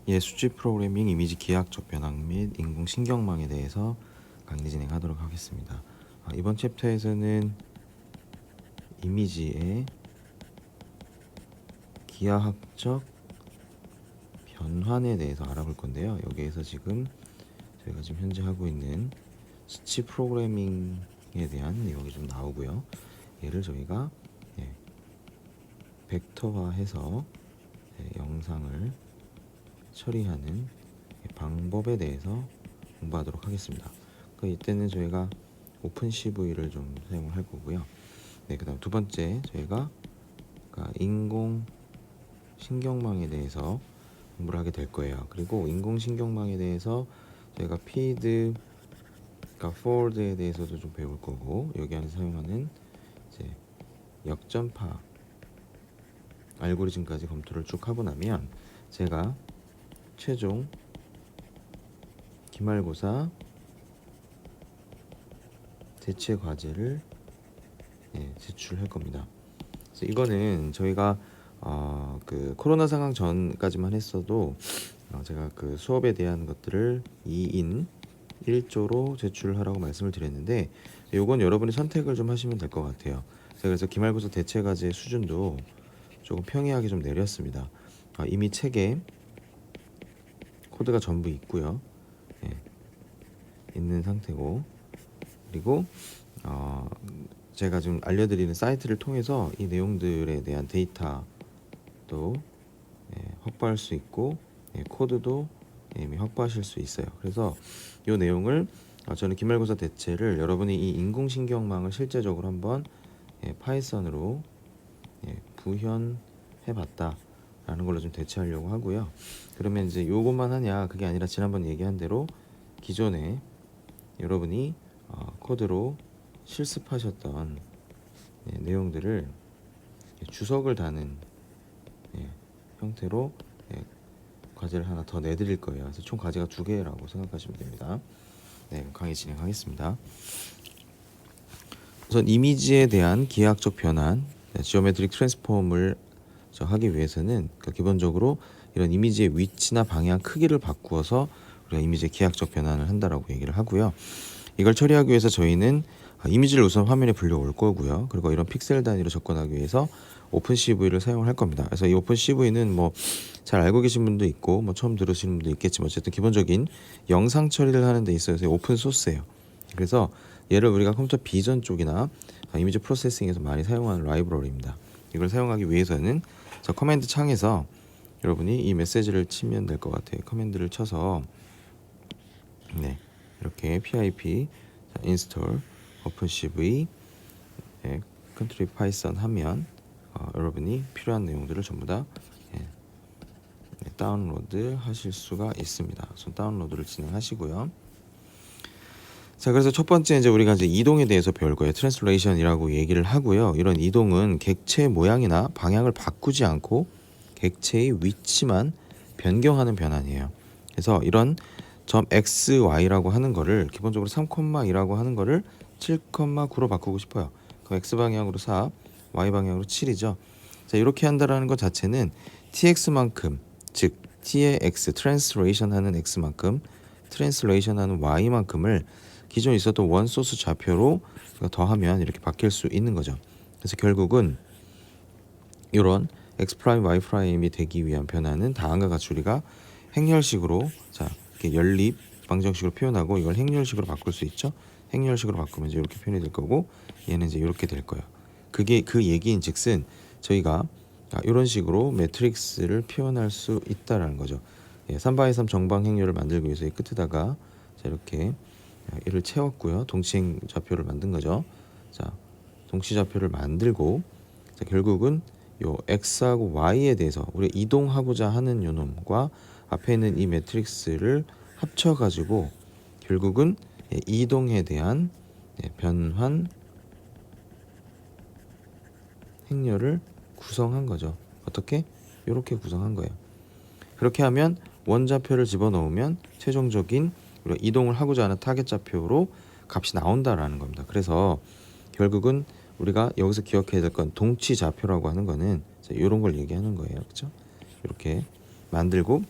수치 프로그래밍 이미지 기하학적 변환 및 인공신경망에 대해서 강의 진행하도록 하겠습니다. 이번 챕터에서는 이미지의 기하학적 변환에 대해서 알아볼 건데요. 여기에서 지금 저희가 지금 현재 하고 있는 수치 프로그래밍에 대한 내용이 좀 나오고요. 얘를 저희가 벡터화해서 영상을 처리하는 방법에 대해서 공부하도록 하겠습니다. 이때는 저희가 오픈CV를 좀 사용을 할 거고요. 그다음 두 번째 저희가 인공신경망에 대해서 공부를 하게 될 거예요. 그리고 인공신경망에 대해서 저희가 피드, 포워드에 대해서도 좀 배울 거고, 여기 안에서 사용하는 이제 역전파 알고리즘까지 검토를 쭉 하고 나면 제가 최종 기말고사 대체 과제를 제출할 겁니다. 그래서 이거는 저희가 그 코로나 상황 전까지만 했어도 제가 그 수업에 대한 것들을 2인 1조로 제출하라고 말씀을 드렸는데, 요건 여러분이 선택을 좀 하시면 될 것 같아요. 그래서 기말고사 대체 과제 수준도 조금 평이하게 좀 내렸습니다. 이미 책에 코드가 전부 있고요. 있는 상태고, 그리고 제가 지금 알려드리는 사이트를 통해서 이 내용들에 대한 데이터도 확보할 수 있고, 코드도 이미 확보하실 수 있어요. 그래서 이 내용을 저는 기말고사 대체를 여러분이 이 인공신경망을 실제적으로 한번 파이썬으로 구현해 봤다 라는 걸로 좀 대체하려고 하고요. 그러면 이제 요것만 하냐, 그게 아니라 지난번 얘기한 대로 기존에 여러분이 코드로 실습하셨던 내용들을 주석을 다는 형태로 과제를 하나 더 내드릴 거예요. 그래서 총 과제가 2개라고 생각하시면 됩니다. 강의 진행하겠습니다. 우선 이미지에 대한 기하학적 변환, 지오메트릭 트랜스폼을 하기 위해서는 기본적으로 이런 이미지의 위치나 방향, 크기를 바꾸어서 우리가 이미지의 기하학적 변환을 한다라고 얘기를 하고요. 이걸 처리하기 위해서 저희는 이미지를 우선 화면에 불려올 거고요. 그리고 이런 픽셀 단위로 접근하기 위해서 오픈CV를 사용을 할 겁니다. 그래서 이 오픈CV는 뭐 잘 알고 계신 분도 있고 뭐 처음 들으시는 분도 있겠지만, 어쨌든 기본적인 영상 처리를 하는 데 있어서 오픈 소스예요. 그래서 얘를 우리가 컴퓨터 비전 쪽이나 이미지 프로세싱에서 많이 사용하는 라이브러리입니다. 이걸 사용하기 위해서는 저 커맨드 창에서 여러분이 이 메시지를 치면 될 것 같아요. 커맨드를 쳐서 이렇게 pip install opencv country python 하면 여러분이 필요한 내용들을 전부 다 다운로드 하실 수가 있습니다. 우선 다운로드를 진행하시고요. 자, 그래서 첫 번째 이제 우리가 이제 이동에 대해서 배울 거예요. 트랜슬레이션이라고 얘기를 하고요. 이런 이동은 객체의 모양이나 방향을 바꾸지 않고 객체의 위치만 변경하는 변환이에요. 그래서 이런 점 x, y라고 하는 거를 기본적으로 3,2라고 하는 거를 7,9로 바꾸고 싶어요. 그럼 x 방향으로 4, y 방향으로 7이죠. 자, 이렇게 한다라는 것 자체는 tx만큼, 즉 t의 x, 트랜슬레이션 하는 x만큼, 트랜슬레이션 하는 y만큼을 기존에 있었던 원소스 좌표로 더하면 이렇게 바뀔 수 있는 거죠. 그래서 결국은 이런 x 프라임, y 프라임이 되기 위한 변화는 다음과 같이 우리가 행렬식으로, 자, 이렇게 연립 방정식으로 표현하고 이걸 행렬식으로 바꿀 수 있죠. 행렬식으로 바꾸면 이제 이렇게 표현이 될 거고, 얘는 이제 이렇게 될 거예요. 그게 그 얘기인즉슨 저희가 이런 식으로 매트릭스를 표현할 수 있다라는 거죠. 3x3 정방 행렬을 만들기 위해서 이 끝에다가 자, 이렇게 얘를 채웠고요. 동치 좌표를 만든 거죠. 자, 동치 좌표를 만들고, 자, 결국은 요 x하고 y에 대해서 우리가 이동하고자 하는 요 놈과 앞에 있는 이 매트릭스를 합쳐가지고 결국은 이동에 대한 변환 행렬을 구성한 거죠. 어떻게? 이렇게 구성한 거예요. 그렇게 하면 원좌표를 집어넣으면 최종적인 우리가 이동을 하고자 하는 타겟 좌표로 값이 나온다라는 겁니다. 그래서 결국은 우리가 여기서 기억해야 될 건 동치 좌표라고 하는 거는 이런 걸 얘기하는 거예요. 그렇죠? 이렇게 만들고,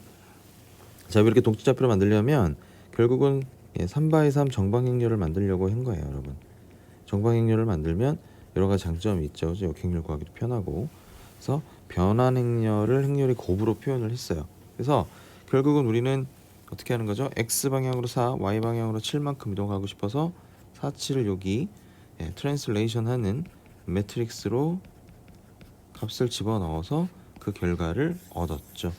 자, 이렇게 동치좌표를 만들려면 결국은 3x3 정방행렬을 만들려고 한 거예요, 여러분. 정방행렬을 만들면 여러 가지 장점이 있죠. 역행렬 구하기도 편하고. 그래서 변환행렬을 행렬의 곱으로 표현을 했어요. 그래서 결국은 우리는 어떻게 하는 거죠? x 방향으로 4, y 방향으로 7만큼 이동하고 싶어서 4, 7을 여기 트랜슬레이션 하는 매트릭스로 값을 집어넣어서 그 결과를 얻었죠.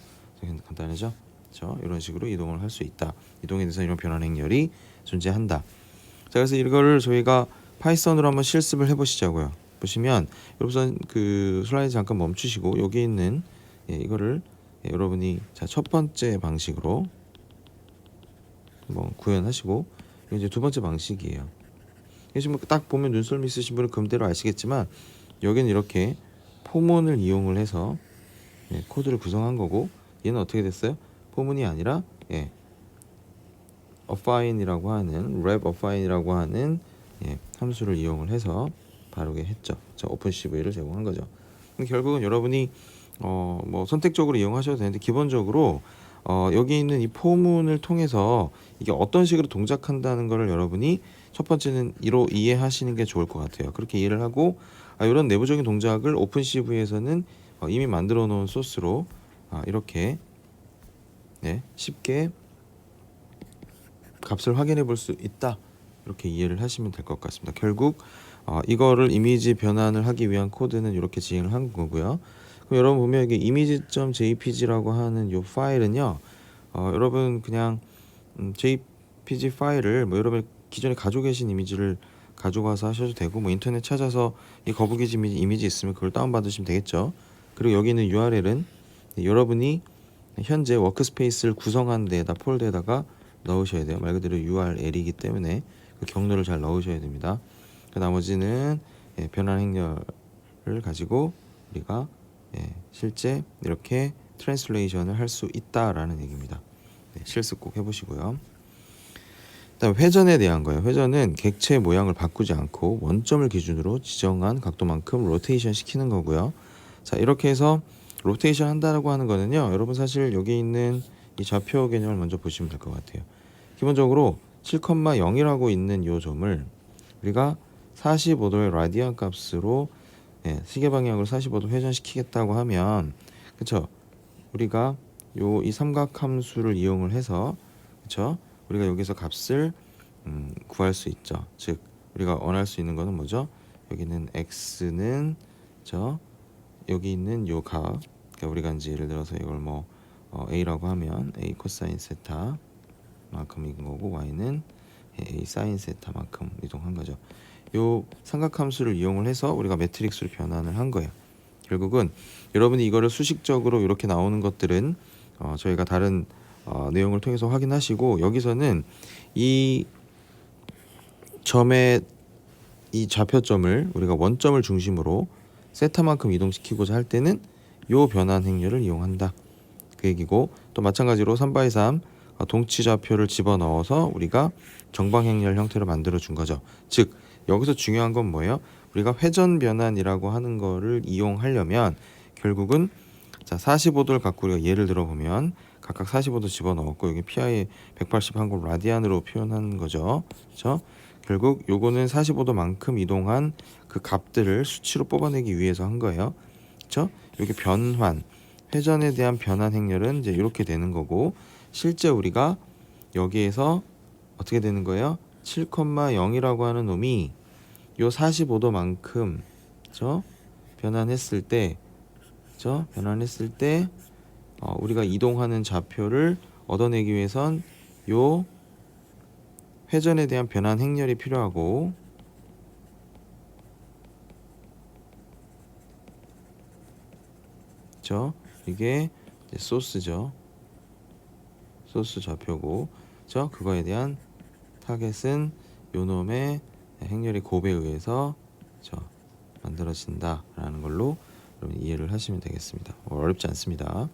간단하죠? 그렇죠? 이런 식으로 이동을 할 수 있다. 이동에 대해서 이런 변환 행렬이 존재한다. 자, 그래서 이거를 저희가 파이썬으로 한번 실습을 해보시자고요. 보시면 여러분 그 슬라이드 잠깐 멈추시고 여기 있는 이거를 여러분이 자, 첫 번째 방식으로 한번 구현하시고 이제 두 번째 방식이에요. 지금 딱 보면 눈썰미 있으신 분은 그대로 아시겠지만 여기는 이렇게 포문을 이용을 해서 코드를 구성한 거고 얘는 어떻게 됐어요? 포문이 아니라 affine이라고 하는 wrap affine이라고 하는 함수를 이용을 해서 바르게 했죠. 자, 오픈CV를 제공한 거죠. 근데 결국은 여러분이 뭐 선택적으로 이용하셔도 되는데 기본적으로 여기 있는 이 포문을 통해서 이게 어떤 식으로 동작한다는 것을 여러분이 첫 번째는 이로 이해하시는 게 좋을 것 같아요. 그렇게 이해를 하고 이런 내부적인 동작을 오픈CV에서는 이미 만들어 놓은 소스로 이렇게 쉽게 값을 확인해 볼 수 있다. 이렇게 이해를 하시면 될 것 같습니다. 결국 이거를 이미지 변환을 하기 위한 코드는 이렇게 진행을 한 거고요. 그럼 여러분 보면 이게 image.jpg라고 하는 이 파일은요. 여러분 그냥 jpg 파일을 뭐 여러분 기존에 가지고 계신 이미지를 가져가서 하셔도 되고 뭐 인터넷 찾아서 이 거북이 이미지 있으면 그걸 다운받으시면 되겠죠. 그리고 여기 있는 URL은 여러분이 현재 워크스페이스를 구성한 데에다 폴더에다가 넣으셔야 돼요. 말 그대로 URL이기 때문에 그 경로를 잘 넣으셔야 됩니다. 그 나머지는 변환 행렬을 가지고 우리가 실제 이렇게 트랜슬레이션을 할 수 있다라는 얘기입니다. 실습 꼭 해보시고요. 그다음 회전에 대한 거예요. 회전은 객체 모양을 바꾸지 않고 원점을 기준으로 지정한 각도만큼 로테이션 시키는 거고요. 자, 이렇게 해서 로테이션 한다고 하는 거는요. 여러분 사실 여기 있는 이 좌표 개념을 먼저 보시면 될 것 같아요. 기본적으로 7,0이라고 있는 이 점을 우리가 45도의 라디안 값으로 시계 방향으로 45도 회전시키겠다고 하면 그쵸? 우리가 이 삼각 함수를 이용을 해서 그쵸? 우리가 여기서 값을 구할 수 있죠. 즉 우리가 원할 수 있는 거는 뭐죠? 여기는 x는 여기 있는 요 값, 그러니까 우리가 이제 예를 들어서 이걸 뭐 a라고 하면 a 코사인 세타 만큼인 거고 y는 a 사인 세타만큼 이동한 거죠. 요 삼각함수를 이용을 해서 우리가 매트릭스로 변환을 한 거예요. 결국은 여러분이 이거를 수식적으로 이렇게 나오는 것들은 저희가 다른 내용을 통해서 확인하시고 여기서는 이 점의 이 좌표점을 우리가 원점을 중심으로 세타만큼 이동시키고자 할 때는 요 변환 행렬을 이용한다. 그 얘기고 또 마찬가지로 3x3 동치 좌표를 집어넣어서 우리가 정방행렬 형태로 만들어 준 거죠. 즉 여기서 중요한 건 뭐예요? 우리가 회전 변환이라고 하는 거를 이용하려면 결국은 자 45도를 갖고 우리가 예를 들어 보면 각각 45도 집어넣었고 여기 PI 180 한 걸 라디안으로 표현하는 거죠. 그렇죠? 결국 요거는 45도만큼 이동한 그 값들을 수치로 뽑아내기 위해서 한 거예요. 그렇죠? 여기 변환 회전에 대한 변환 행렬은 이제 이렇게 되는 거고 실제 우리가 여기에서 어떻게 되는 거예요? 7,0이라고 하는 놈이 요 45도만큼 변환했을 때 우리가 이동하는 좌표를 얻어내기 위해선 요 회전에 대한 변환 행렬이 필요하고 이게 이제 소스죠. 소스 좌표고 그거에 대한 타겟은 요 놈의 행렬의 곱에 의해서 만들어진다라는 걸로 여러분 이해를 하시면 되겠습니다. 어렵지 않습니다.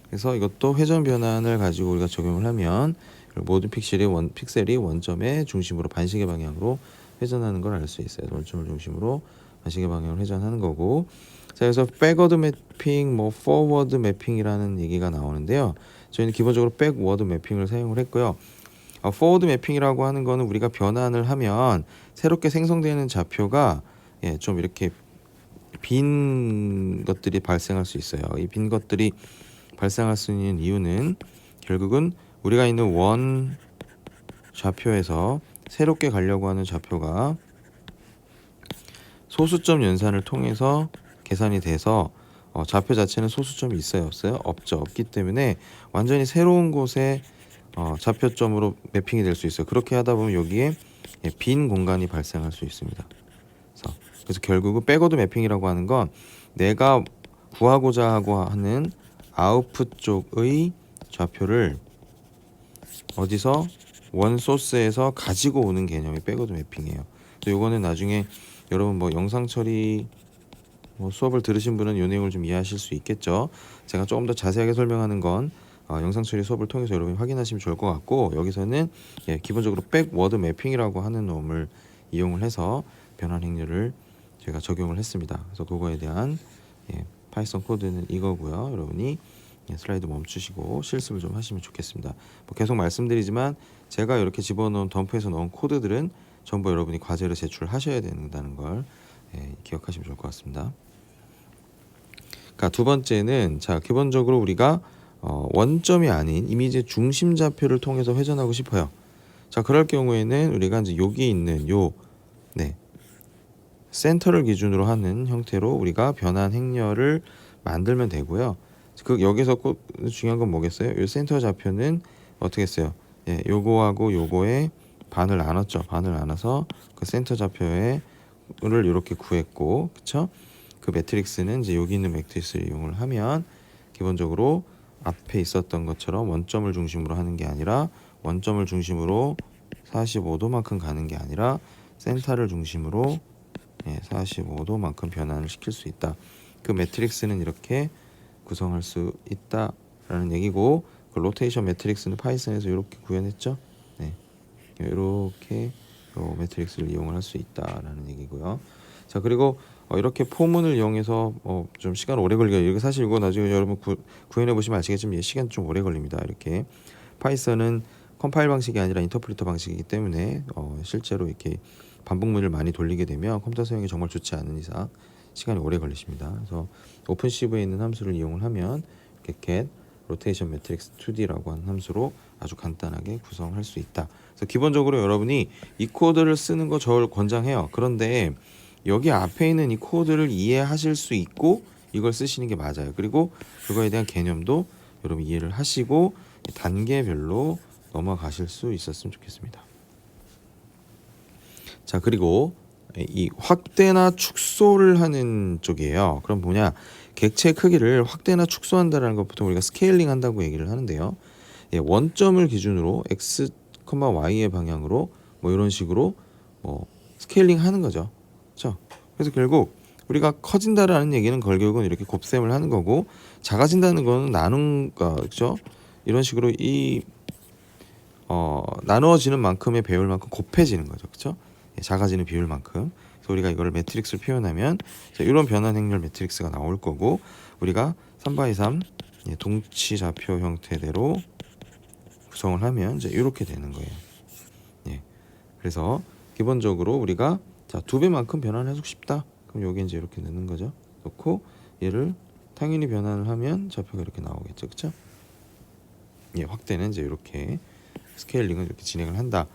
그래서 이것도 회전 변환을 가지고 우리가 적용을 하면 모든 픽셀이 원점의 중심으로 반시계 방향으로 회전하는 걸 알 수 있어요. 원점을 중심으로 시계 방향으로 회전하는 거고. 자, 그래서 백워드 매핑, 뭐 포워드 매핑이라는 얘기가 나오는데요. 저희는 기본적으로 백워드 매핑을 사용을 했고요. 포워드 매핑이라고 하는 거는 우리가 변환을 하면 새롭게 생성되는 좌표가 좀 이렇게 빈 것들이 발생할 수 있어요. 이 빈 것들이 발생할 수 있는 이유는 결국은 우리가 있는 원 좌표에서 새롭게 가려고 하는 좌표가 소수점 연산을 통해서 계산이 돼서 좌표 자체는 소수점이 있어요, 없어요? 없죠. 없기 때문에 완전히 새로운 곳에 좌표점으로 매핑이 될 수 있어요. 그렇게 하다 보면 여기에 빈 공간이 발생할 수 있습니다. 그래서 결국은 백워드 매핑이라고 하는 건 내가 구하고자 하고 하는 아웃풋 쪽의 좌표를 어디서 원 소스에서 가지고 오는 개념이 백워드 매핑이에요. 요거는 나중에 여러분 뭐 영상 처리 수업을 들으신 분은 이 내용을 좀 이해하실 수 있겠죠. 제가 조금 더 자세하게 설명하는 건 영상 처리 수업을 통해서 여러분이 확인하시면 좋을 것 같고, 여기서는 기본적으로 백워드 매핑이라고 하는 놈을 이용을 해서 변환 행렬을 제가 적용을 했습니다. 그래서 그거에 대한 파이썬 코드는 이거고요. 여러분이 슬라이드 멈추시고 실습을 좀 하시면 좋겠습니다. 뭐 계속 말씀드리지만 제가 이렇게 집어넣은 덤프에서 넣은 코드들은 전부 여러분이 과제로 제출하셔야 된다는 걸 기억하시면 좋을 것 같습니다. 그러니까 두 번째는 자, 기본적으로 우리가 원점이 아닌 이미지의 중심 좌표를 통해서 회전하고 싶어요. 자, 그럴 경우에는 우리가 이제 여기 있는 센터를 기준으로 하는 형태로 우리가 변환 행렬을 만들면 되고요. 여기서 꼭 중요한 건 뭐겠어요? 이 센터 좌표는 어떻게 했어요? 요거하고 요거의 반을 나눴죠. 반을 나눠서 그 센터 좌표를 이렇게 구했고, 그쵸? 그 매트릭스는 이제 여기 있는 매트릭스를 이용을 하면 기본적으로 앞에 있었던 것처럼 원점을 중심으로 하는 게 아니라 원점을 중심으로 45도만큼 가는 게 아니라 센터를 중심으로 45도만큼 변환을 시킬 수 있다. 그 매트릭스는 이렇게 구성할 수 있다라는 얘기고, 그 로테이션 매트릭스는 파이썬에서 이렇게 구현했죠. 이렇게 매트릭스를 이용을 할 수 있다라는 얘기고요. 자, 그리고 이렇게 포문을 이용해서 좀 시간 오래 걸리게, 이게 사실 이거 나중에 여러분 구현해 보시면 아시겠지만 시간 좀 오래 걸립니다. 이렇게 파이썬은 컴파일 방식이 아니라 인터프리터 방식이기 때문에 실제로 이렇게 반복문을 많이 돌리게 되면 컴퓨터 사용이 정말 좋지 않은 이상 시간이 오래 걸리십니다. 그래서 오픈CV에 있는 함수를 이용을 하면 이렇게 get rotation matrix 2D라고 하는 함수로 아주 간단하게 구성할 수 있다. 그래서 기본적으로 여러분이 이 코드를 쓰는 거 저를 권장해요. 그런데 여기 앞에 있는 이 코드를 이해하실 수 있고 이걸 쓰시는 게 맞아요. 그리고 그거에 대한 개념도 여러분 이해를 하시고 단계별로 넘어가실 수 있었으면 좋겠습니다. 자, 그리고 이 확대나 축소를 하는 쪽이에요. 그럼 뭐냐? 객체 크기를 확대나 축소한다라는 것부터 우리가 스케일링 한다고 얘기를 하는데요. 원점을 기준으로 x, y의 방향으로 뭐 이런 식으로 스케일링 하는 거죠. 그렇죠? 그래서 결국 우리가 커진다라는 얘기는 결국은 이렇게 곱셈을 하는 거고, 작아진다는 거는 나눈 거, 그렇죠? 이런 식으로 나누어지는 만큼의 배율만큼 곱해지는 거죠. 그렇죠? 작아지는 비율만큼. 그래서 우리가 이거를 매트릭스로 표현하면 이런 변환 행렬 매트릭스가 나올 거고, 우리가 3x3 동치 좌표 형태대로 구성을 하면 이제 이렇게 되는 거예요. 그래서 기본적으로 우리가 자, 2배만큼 변환을 해주고 싶다. 그럼 여기 이제 이렇게 넣는 거죠. 넣고 얘를 당연히 변환을 하면 좌표가 이렇게 나오겠죠. 그렇죠? 확대는 이제 이렇게 스케일링을 이렇게 진행을 한다.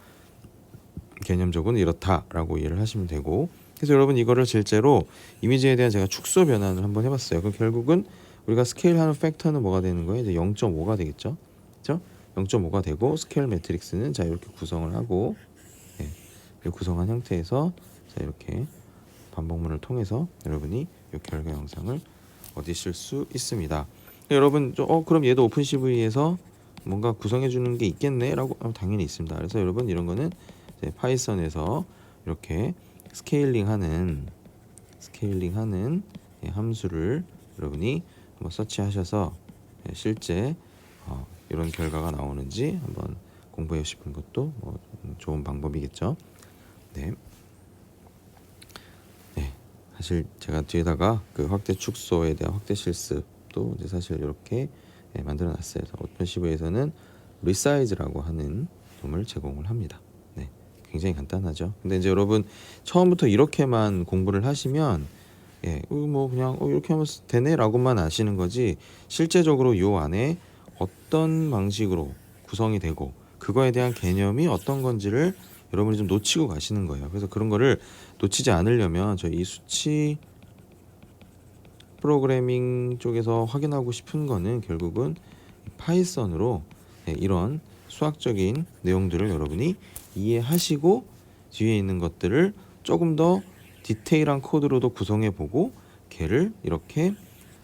개념적으로는 이렇다라고 이해를 하시면 되고, 그래서 여러분 이거를 실제로 이미지에 대한 제가 축소 변환을 한번 해봤어요. 그럼 결국은 우리가 스케일하는 팩터는 뭐가 되는 거예요? 이제 0.5가 되겠죠. 그렇죠? 0.5가 되고 스케일 매트릭스는 자 이렇게 구성을 하고 이렇게 구성한 형태에서 자 이렇게 반복문을 통해서 여러분이 이 결과 영상을 얻으실 수 있습니다. 여러분 그럼 얘도 오픈CV에서 뭔가 구성해 주는 게 있겠네라고 하면 당연히 있습니다. 그래서 여러분 이런 거는 이제 파이썬에서 이렇게 스케일링하는 함수를 여러분이 한번 서치하셔서 실제 이런 결과가 나오는지 한번 공부해 보시는 것도 좋은 방법이겠죠. 네. 사실 제가 뒤에다가 그 확대 축소에 대한 확대 실습도 이제 사실 이렇게 만들어 놨어요. 오펜시브에서는 리사이즈라고 하는 놈을 제공을 합니다. 네, 굉장히 간단하죠. 근데 이제 여러분 처음부터 이렇게만 공부를 하시면 뭐 그냥 이렇게 하면 되네라고만 아시는 거지, 실제적으로 요 안에 어떤 방식으로 구성이 되고 그거에 대한 개념이 어떤 건지를 여러분이 좀 놓치고 가시는 거예요. 그래서 그런 거를 놓치지 않으려면 저희 이 수치 프로그래밍 쪽에서 확인하고 싶은 거는 결국은 파이썬으로 이런 수학적인 내용들을 여러분이 이해하시고 뒤에 있는 것들을 조금 더 디테일한 코드로도 구성해 보고 걔를 이렇게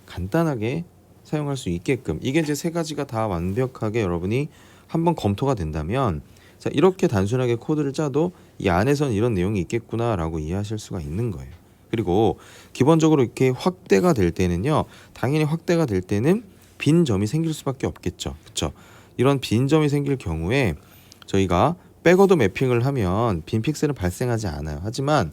간단하게 사용할 수 있게끔, 이게 이제 세 가지가 다 완벽하게 여러분이 한번 검토가 된다면, 자, 이렇게 단순하게 코드를 짜도 이 안에선 이런 내용이 있겠구나라고 이해하실 수가 있는 거예요. 그리고 기본적으로 이렇게 확대가 될 때는요, 당연히 확대가 될 때는 빈 점이 생길 수밖에 없겠죠. 그렇죠? 이런 빈 점이 생길 경우에 저희가 백워드 매핑을 하면 빈 픽셀은 발생하지 않아요. 하지만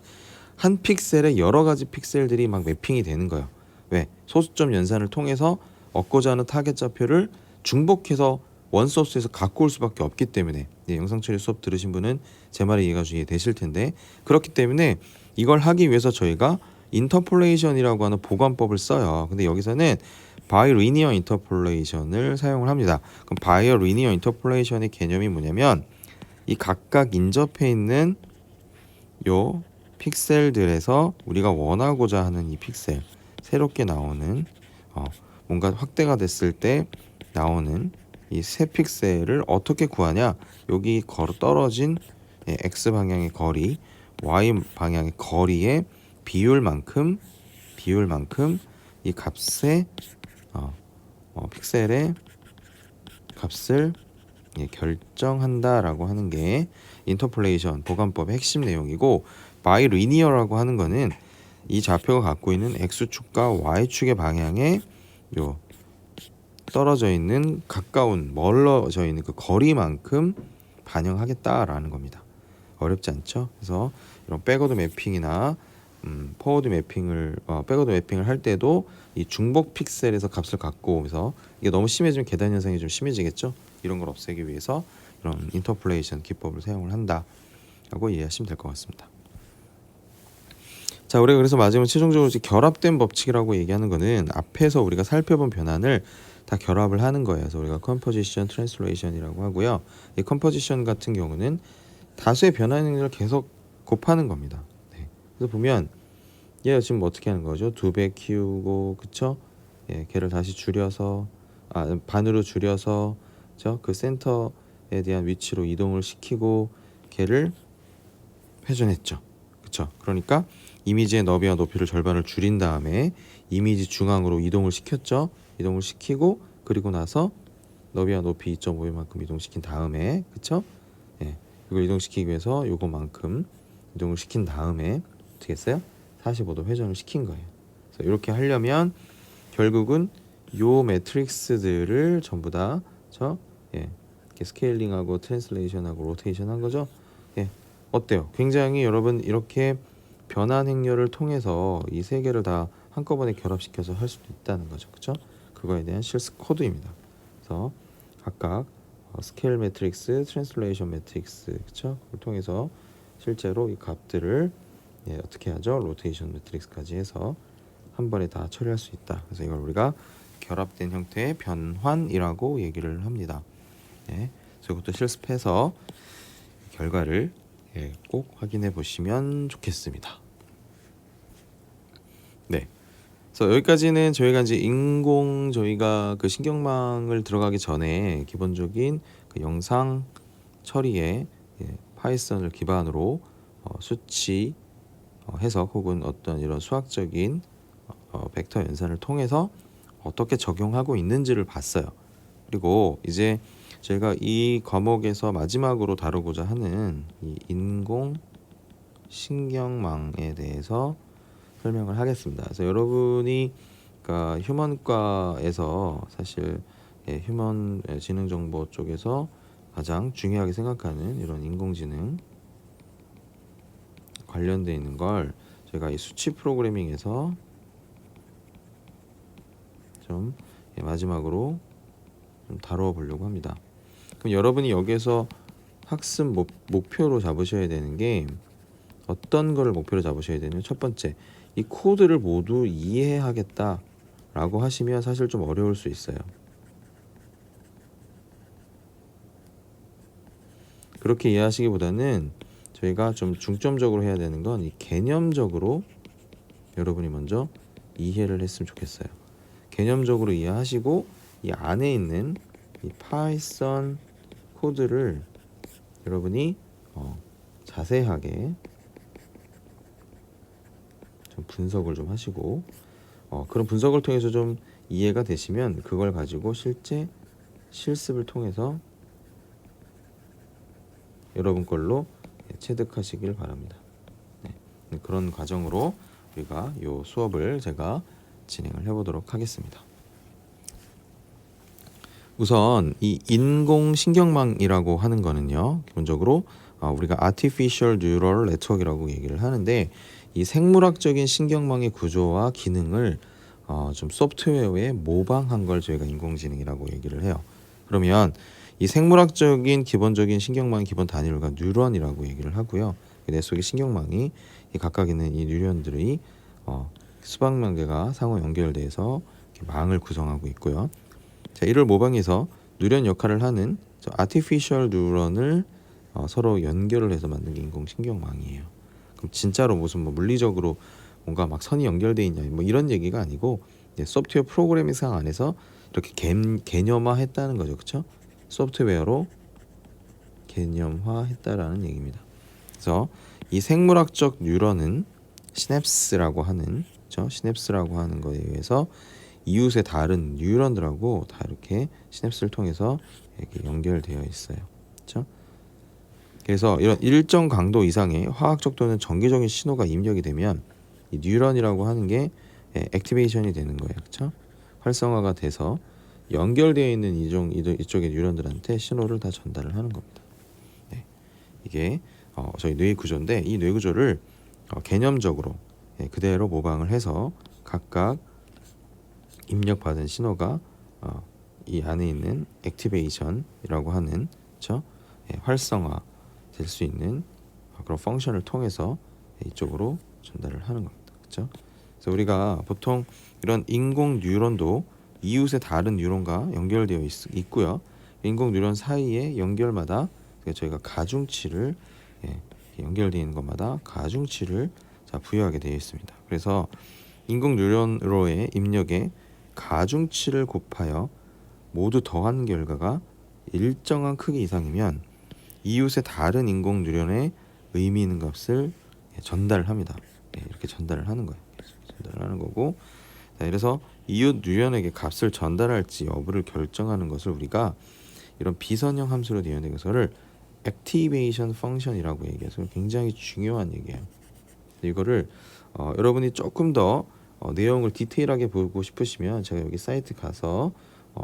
한 픽셀에 여러 가지 픽셀들이 막 매핑이 되는 거예요. 왜? 소수점 연산을 통해서 얻고자 하는 타겟 좌표를 중복해서 원 소스에서 갖고 올 수밖에 없기 때문에, 영상 처리 수업 들으신 분은 제 말이 이해가 되실 텐데, 그렇기 때문에 이걸 하기 위해서 저희가 인터폴레이션이라고 하는 보관법을 써요. 근데 여기서는 바이리니어 인터폴레이션을 사용을 합니다. 그럼 바이리니어 인터폴레이션의 개념이 뭐냐면, 이 각각 인접해 있는 요 픽셀들에서 우리가 원하고자 하는 이 픽셀, 새롭게 나오는 뭔가 확대가 됐을 때 나오는 이 세 픽셀을 어떻게 구하냐, 여기 걸어 떨어진 x 방향의 거리, y 방향의 거리의 비율만큼 이 값의 픽셀의 값을 결정한다라고 하는 게 인터폴레이션 보관법의 핵심 내용이고, 바이리니어라고 하는 거는 이 좌표가 갖고 있는 x축과 y축의 방향에 요 떨어져 있는 가까운 멀어져 있는 그 거리만큼 반영하겠다라는 겁니다. 어렵지 않죠? 그래서 이런 백워드 매핑이나 포워드 매핑을 백워드 매핑을 할 때도 이 중복 픽셀에서 값을 갖고 오면서, 이게 너무 심해지면 계단 현상이 좀 심해지겠죠? 이런 걸 없애기 위해서 이런 인터폴레이션 기법을 사용을 한다라고 이해하시면 될 것 같습니다. 자, 우리가 그래서 마지막 최종적으로 이제 결합된 법칙이라고 얘기하는 거는 앞에서 우리가 살펴본 변환을 다 결합을 하는 거예요. 그래서 우리가 컴포지션 트랜슬레이션이라고 하고요. 이 컴포지션 같은 경우는 다수의 변환 행위를 계속 곱하는 겁니다. 네. 그래서 보면 얘가 지금 어떻게 하는 거죠? 2배 키우고, 그쵸? 걔를 다시 줄여서 반으로 줄여서 그 센터에 대한 위치로 이동을 시키고 걔를 회전했죠. 그쵸? 그러니까 이미지의 너비와 높이를 절반을 줄인 다음에 이미지 중앙으로 이동을 시켰죠. 이동을 시키고, 그리고 나서 너비와 높이 2.5배만큼 이동시킨 다음에, 그쵸? 이걸 이동시키기 위해서 요거만큼 이동을 시킨 다음에 어떻게 했어요? 45도 회전을 시킨 거예요. 그래서 이렇게 하려면 결국은 요 매트릭스들을 전부 다 이렇게 스케일링하고 트랜슬레이션하고 로테이션 한 거죠. 어때요? 굉장히 여러분 이렇게 변환 행렬을 통해서 이 세 개를 다 한꺼번에 결합시켜서 할 수도 있다는 거죠. 그렇죠? 그거에 대한 실습 코드입니다. 그래서 각각 스케일 매트릭스, 트랜슬레이션 매트릭스, 그렇죠? 그걸 통해서 실제로 이 값들을 어떻게 하죠? 로테이션 매트릭스까지 해서 한 번에 다 처리할 수 있다. 그래서 이걸 우리가 결합된 형태의 변환이라고 얘기를 합니다. 그래서 이것도 실습해서 결과를 꼭 확인해 보시면 좋겠습니다. 네. 그래서 여기까지는 저희가 이제 저희가 그 신경망을 들어가기 전에 기본적인 그 영상 처리에 파이썬을 기반으로 수치 해석 혹은 어떤 이런 수학적인 벡터 연산을 통해서 어떻게 적용하고 있는지를 봤어요. 그리고 이제 제가 이 과목에서 마지막으로 다루고자 하는 이 인공신경망에 대해서 설명을 하겠습니다. 그래서 여러분이 그러니까 휴먼과에서 사실 휴먼 지능정보 쪽에서 가장 중요하게 생각하는 이런 인공지능 관련돼 있는 걸 제가 이 수치 프로그래밍에서 좀 마지막으로 좀 다뤄 보려고 합니다. 그럼 여러분이 여기에서 학습 목표로 잡으셔야 되는 게 어떤 거를 목표로 잡으셔야 되냐면, 첫 번째, 이 코드를 모두 이해하겠다라고 하시면 사실 좀 어려울 수 있어요. 그렇게 이해하시기보다는 저희가 좀 중점적으로 해야 되는 건 이 개념적으로 여러분이 먼저 이해를 했으면 좋겠어요. 개념적으로 이해하시고 이 안에 있는 이 파이썬 코드를 여러분이 자세하게 좀 분석을 좀 하시고 그런 분석을 통해서 좀 이해가 되시면 그걸 가지고 실제 실습을 통해서 여러분 걸로 체득하시길 바랍니다. 네, 그런 과정으로 우리가 이 수업을 제가 진행을 해보도록 하겠습니다. 우선 이 인공신경망이라고 하는 거는요, 기본적으로 우리가 Artificial Neural Network이라고 얘기를 하는데, 이 생물학적인 신경망의 구조와 기능을 좀 소프트웨어에 모방한 걸 저희가 인공지능이라고 얘기를 해요. 그러면 이 생물학적인 기본적인 신경망의 기본 단위를 우리가 뉴런이라고 얘기를 하고요. 내 속의 신경망이 이 각각 있는 이 뉴런들이 수백만 개가 상호 연결돼서 망을 구성하고 있고요. 자, 이를 모방해서 뉴런 역할을 하는 아티피셜 뉴런을 서로 연결을 해서 만든 게 인공신경망이에요. 그럼 진짜로 무슨 뭐 물리적으로 뭔가 막 선이 연결돼 있냐 뭐 이런 얘기가 아니고, 소프트웨어 프로그래밍상 안에서 이렇게 개념화했다는 거죠, 그렇죠? 소프트웨어로 개념화했다라는 얘기입니다. 그래서 이 생물학적 뉴런은 시냅스라고 하는, 그렇죠? 시냅스라고 하는 거에 의해서 이웃의 다른 뉴런들하고 다 이렇게 시냅스를 통해서 이렇게 연결되어 있어요. 그렇죠? 그래서 이런 일정 강도 이상의 화학적 또는 전기적인 신호가 입력이 되면 이 뉴런이라고 하는 게 액티베이션이 되는 거예요. 그렇죠? 활성화가 돼서 연결되어 있는 이쪽의 뉴런들한테 신호를 다 전달을 하는 겁니다. 네. 이게 저희 뇌 구조인데, 이 뇌 구조를 개념적으로 그대로 모방을 해서 각각 입력받은 신호가 이 안에 있는 액티베이션이라고 하는, 그렇죠? 활성화 될 수 있는 그런 펑션을 통해서 이쪽으로 전달을 하는 겁니다. 그렇죠? 그래서 우리가 보통 이런 인공 뉴런도 이웃의 다른 뉴런과 연결되어 있고요. 인공 뉴런 사이의 연결마다 저희가 가중치를 연결되어 있는 것마다 가중치를 부여하게 되어 있습니다. 그래서 인공 뉴런으로의 입력에 가중치를 곱하여 모두 더한 결과가 일정한 크기 이상이면 이웃의 다른 인공 뉴런에 의미 있는 값을 전달을 합니다. 이렇게 전달을 하는 거예요. 전달을 하는 거고, 그래서 이웃 뉴런에게 값을 전달할지 여부를 결정하는 것을 우리가 이런 비선형 함수로 되어 있는 것을 액티베이션 펑션이라고 얘기해서 굉장히 중요한 얘기예요. 이거를 여러분이 조금 더 내용을 디테일하게 보고 싶으시면 제가 여기 사이트 가서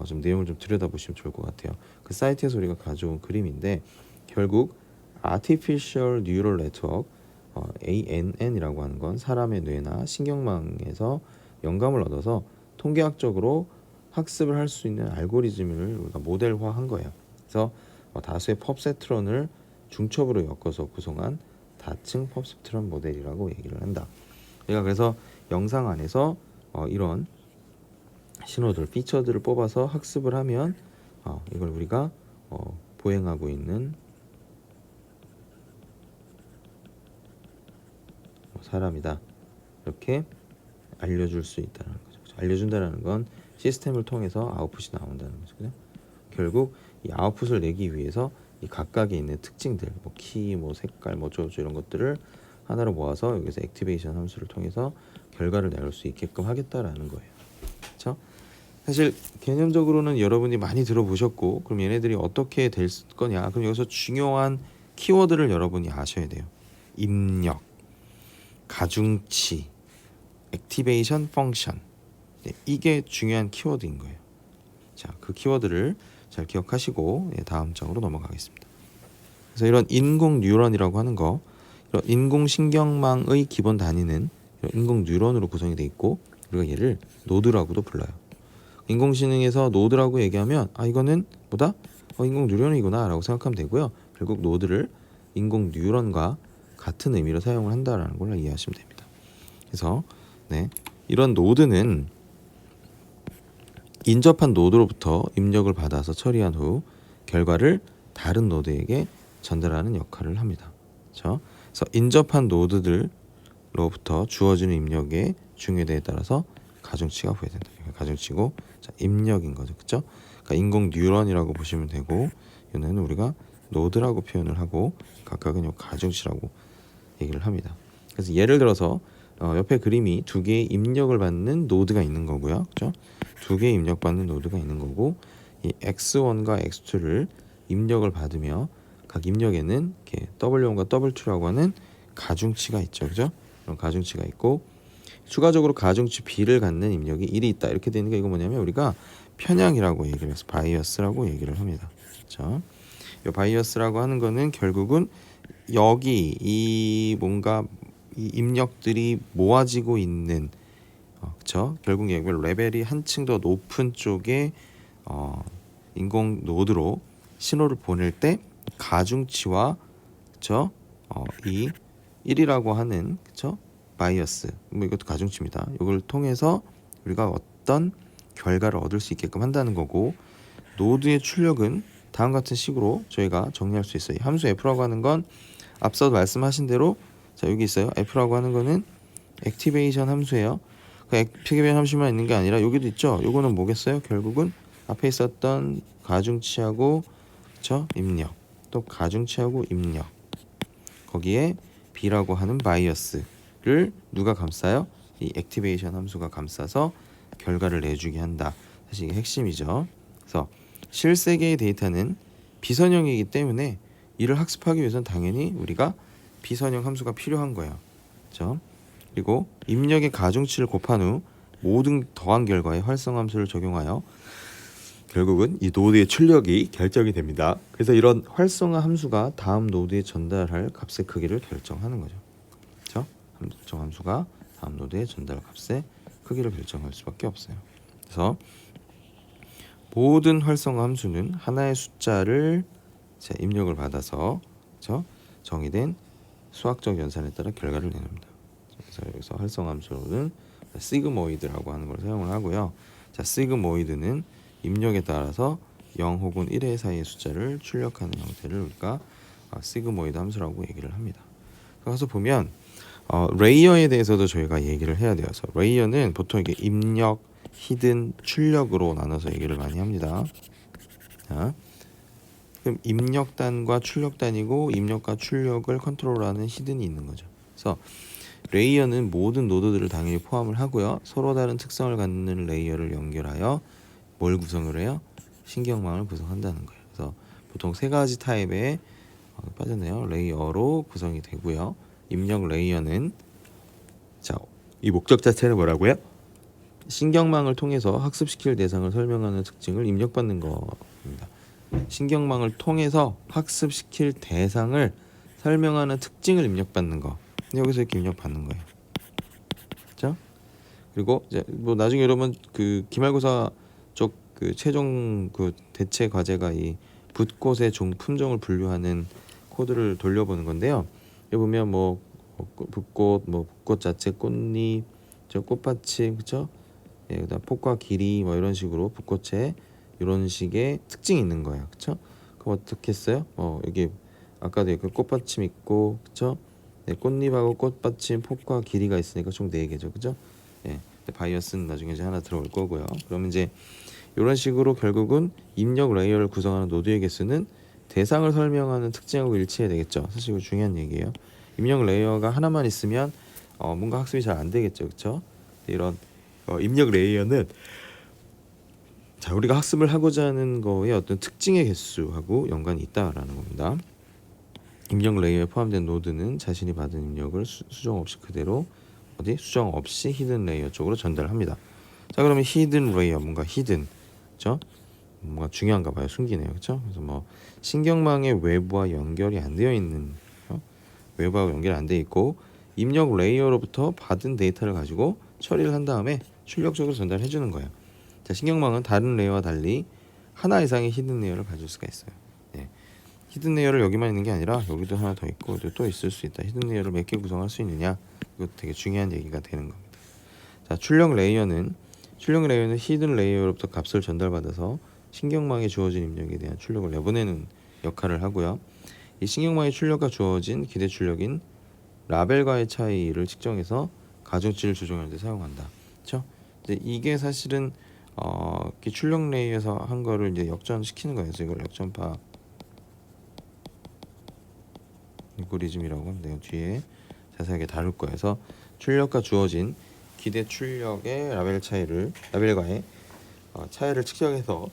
좀 내용을 좀 들여다보시면 좋을 것 같아요. 그 사이트에서 우리가 가져온 그림인데, 결국 Artificial Neural Network ANN이라고 하는 건 사람의 뇌나 신경망에서 영감을 얻어서 통계학적으로 학습을 할 수 있는 알고리즘을 우리가 모델화한 거예요. 그래서 다수의 펍세트론을 중첩으로 엮어서 구성한 다층 펍세트론 모델이라고 얘기를 한다. 우리가 그래서 영상 안에서 이런 신호들, 피처들을 뽑아서 학습을 하면 이걸 우리가 보행하고 있는 사람이다, 이렇게 알려줄 수 있다는 거죠. 알려준다는 건 시스템을 통해서 아웃풋이 나온다는 거죠. 그죠? 결국 이 아웃풋을 내기 위해서 이 각각에 있는 특징들, 뭐 키, 뭐 색깔, 뭐 어쩌고저쩌고 이런 것들을 하나로 모아서 여기서 액티베이션 함수를 통해서 결과를 내올 수 있게끔 하겠다라는 거예요. 그렇죠? 사실 개념적으로는 여러분이 많이 들어보셨고, 그럼 얘네들이 어떻게 될 거냐? 그럼 여기서 중요한 키워드를 여러분이 아셔야 돼요. 입력, 가중치, 액티베이션 펑션. 이게 중요한 키워드인 거예요. 자, 그 키워드를 잘 기억하시고 다음 장으로 넘어가겠습니다. 그래서 이런 인공 뉴런이라고 하는 거, 이런 인공신경망의 기본 단위는 인공 뉴런으로 구성이 돼 있고 우리가 얘를 노드라고도 불러요. 인공지능에서 노드라고 얘기하면 이거는 뭐다? 인공 뉴런이구나 라고 생각하면 되고요. 결국 노드를 인공 뉴런과 같은 의미로 사용을 한다라는 걸 이해하시면 됩니다. 그래서 이런 노드는 인접한 노드로부터 입력을 받아서 처리한 후 결과를 다른 노드에게 전달하는 역할을 합니다. 그래서 인접한 노드들로부터 주어지는 입력의 중요도에 따라서 가중치가 부여된다. 가중치고 입력인 거죠, 그렇죠? 그러니까 인공 뉴런이라고 보시면 되고, 이거는 우리가 노드라고 표현을 하고 각각은 요 가중치라고 얘기를 합니다. 그래서 예를 들어서 옆에 그림이 두 개의 입력을 받는 노드가 있는 거고요, 그렇죠? 두 개의 입력받는 노드가 있는 거고, 이 x1과 x2를 입력을 받으며 각 입력에는 이렇게 w1과 w2라고 하는 가중치가 있죠, 그죠? 그런 가중치가 있고, 추가적으로 가중치 b를 갖는 입력이 1이 있다 이렇게 되는 게, 이거 뭐냐면 우리가 편향이라고 얘기를 해서 바이어스라고 얘기를 합니다. 그렇죠? 이 바이어스라고 하는 거는 결국은 여기 이 뭔가 이 입력들이 모아지고 있는 그렇죠? 결국 여기 레벨이 한층 더 높은 쪽에 인공 노드로 신호를 보낼 때 가중치와 그렇죠? 이 1이라고 하는 그렇죠? 바이어스, 이것도 가중치입니다. 이걸 통해서 우리가 어떤 결과를 얻을 수 있게끔 한다는 거고, 노드의 출력은 다음 같은 식으로 저희가 정리할 수 있어요. 함수 f라고 하는 건 앞서 말씀하신 대로 여기 있어요. f라고 하는 거는 액티베이션 함수예요. 그 액티베이션 함수만 있는 게 아니라 여기도 있죠. 요거는 뭐겠어요? 결국은 앞에 있었던 가중치하고 그쵸? 입력, 또 가중치하고 입력, 거기에 b라고 하는 바이어스를 누가 감싸요? 이 액티베이션 함수가 감싸서 결과를 내주게 한다. 사실 이게 핵심이죠. 그래서 실세계의 데이터는 비선형이기 때문에 이를 학습하기 위해서는 당연히 우리가 비선형 함수가 필요한 거예요. 그렇죠? 그리고 입력의 가중치를 곱한 후 모든 더한 결과에 활성 함수를 적용하여 결국은 이 노드의 출력이 결정이 됩니다. 그래서 이런 활성화 함수가 다음 노드에 전달할 값의 크기를 결정하는 거죠. 그렇죠? 특정 함수가 다음 노드에 전달 값의 크기를 결정할 수밖에 없어요. 그래서 모든 활성화 함수는 하나의 숫자를 입력을 받아서 그렇죠? 정의된 수학적 연산에 따라 결과를 내놓습니다. 그래서 여기서 활성화 함수는 시그모이드라고 하는 걸 사용을 하고요. 시그모이드는 입력에 따라서 0 혹은 1의 사이의 숫자를 출력하는 형태를 우리가 시그모이드 함수라고 얘기를 합니다. 그래서 보면 레이어에 대해서도 저희가 얘기를 해야 돼요. 레이어는 보통 이게 입력, 히든, 출력으로 나눠서 얘기를 많이 합니다. 자, 그럼 입력단과 출력단이고 입력과 출력을 컨트롤하는 히든이 있는 거죠. 그래서 레이어는 모든 노드들을 당연히 포함을 하고요. 서로 다른 특성을 갖는 레이어를 연결하여 뭘 구성을 해요? 신경망을 구성한다는 거예요. 그래서 보통 세 가지 타입의 빠졌네요. 레이어로 구성이 되고요. 입력 레이어는 이 목적 자체는 뭐라고요? 신경망을 통해서 학습시킬 대상을 설명하는 특징을 입력받는 겁니다. 신경망을 통해서 학습시킬 대상을 설명하는 특징을 입력받는 거. 여기서 이렇게 입력받는 거예요. 그렇죠? 그리고 이제 뭐 나중에 여러분 그 기말고사 쪽 그 최종 그 대체 과제가 이 붓꽃의 종 품종을 분류하는 코드를 돌려보는 건데요. 여기 보면 뭐 붓꽃, 뭐 붓꽃 자체, 꽃잎, 저 꽃받침, 그렇죠? 예, 그다음 폭과 길이 뭐 이런 식으로 붓꽃에 이런 식의 특징이 있는 거예요, 그렇죠? 그럼 어떻게 했어요? 여기 아까도 그 꽃받침 있고, 그렇죠? 네, 꽃잎하고 꽃받침, 폭과 길이가 있으니까 총 4개죠, 그렇죠? 예, 바이어스는 나중에 이제 하나 들어올 거고요. 그러면 이제 이런 식으로 결국은 입력 레이어를 구성하는 노드의 개수는 대상을 설명하는 특징하고 일치해야 되겠죠. 사실 이거 중요한 얘기예요. 입력 레이어가 하나만 있으면 뭔가 학습이 잘 안 되겠죠, 그렇죠? 이런 입력 레이어는 우리가 학습을 하고자 하는 거의 어떤 특징의 개수하고 연관이 있다라는 겁니다. 입력 레이어에 포함된 노드는 자신이 받은 입력을 수정 없이 그대로 수정 없이 히든 레이어 쪽으로 전달합니다. 자, 그러면 히든 레이어, 뭔가 히든, 그렇죠? 뭔가 중요한가 봐요. 숨기네요, 그렇죠? 그래서 뭐 신경망의 외부와 연결이 안 되어 있는, 외부하고 연결이 안 돼 있고 입력 레이어로부터 받은 데이터를 가지고 처리를 한 다음에 출력적으로 전달해 주는 거예요. 자, 신경망은 다른 레이어와 달리 하나 이상의 히든 레이어를 가질 수가 있어요. 예. 히든 레이어를 여기만 있는 게 아니라 여기도 하나 더 있고 여기도 또 있을 수 있다. 히든 레이어를 몇 개 구성할 수 있느냐, 이것도 되게 중요한 얘기가 되는 겁니다. 자, 출력 레이어는 히든 레이어로부터 값을 전달받아서 신경망에 주어진 입력에 대한 출력을 내보내는 역할을 하고요. 이 신경망의 출력과 주어진 기대 출력인 라벨과의 차이를 측정해서 가중치를 조정할 때 사용한다. 그렇죠? 이게 사실은 출력 레이어에서 한 거를 이제 역전시키는 거예요. 그래서 이걸 역전파 알고리즘이라고 하는데요. 뒤에 자세하게 다룰 거예요. 그래서 출력과 주어진 기대 출력의 라벨과의 차이를 측정해서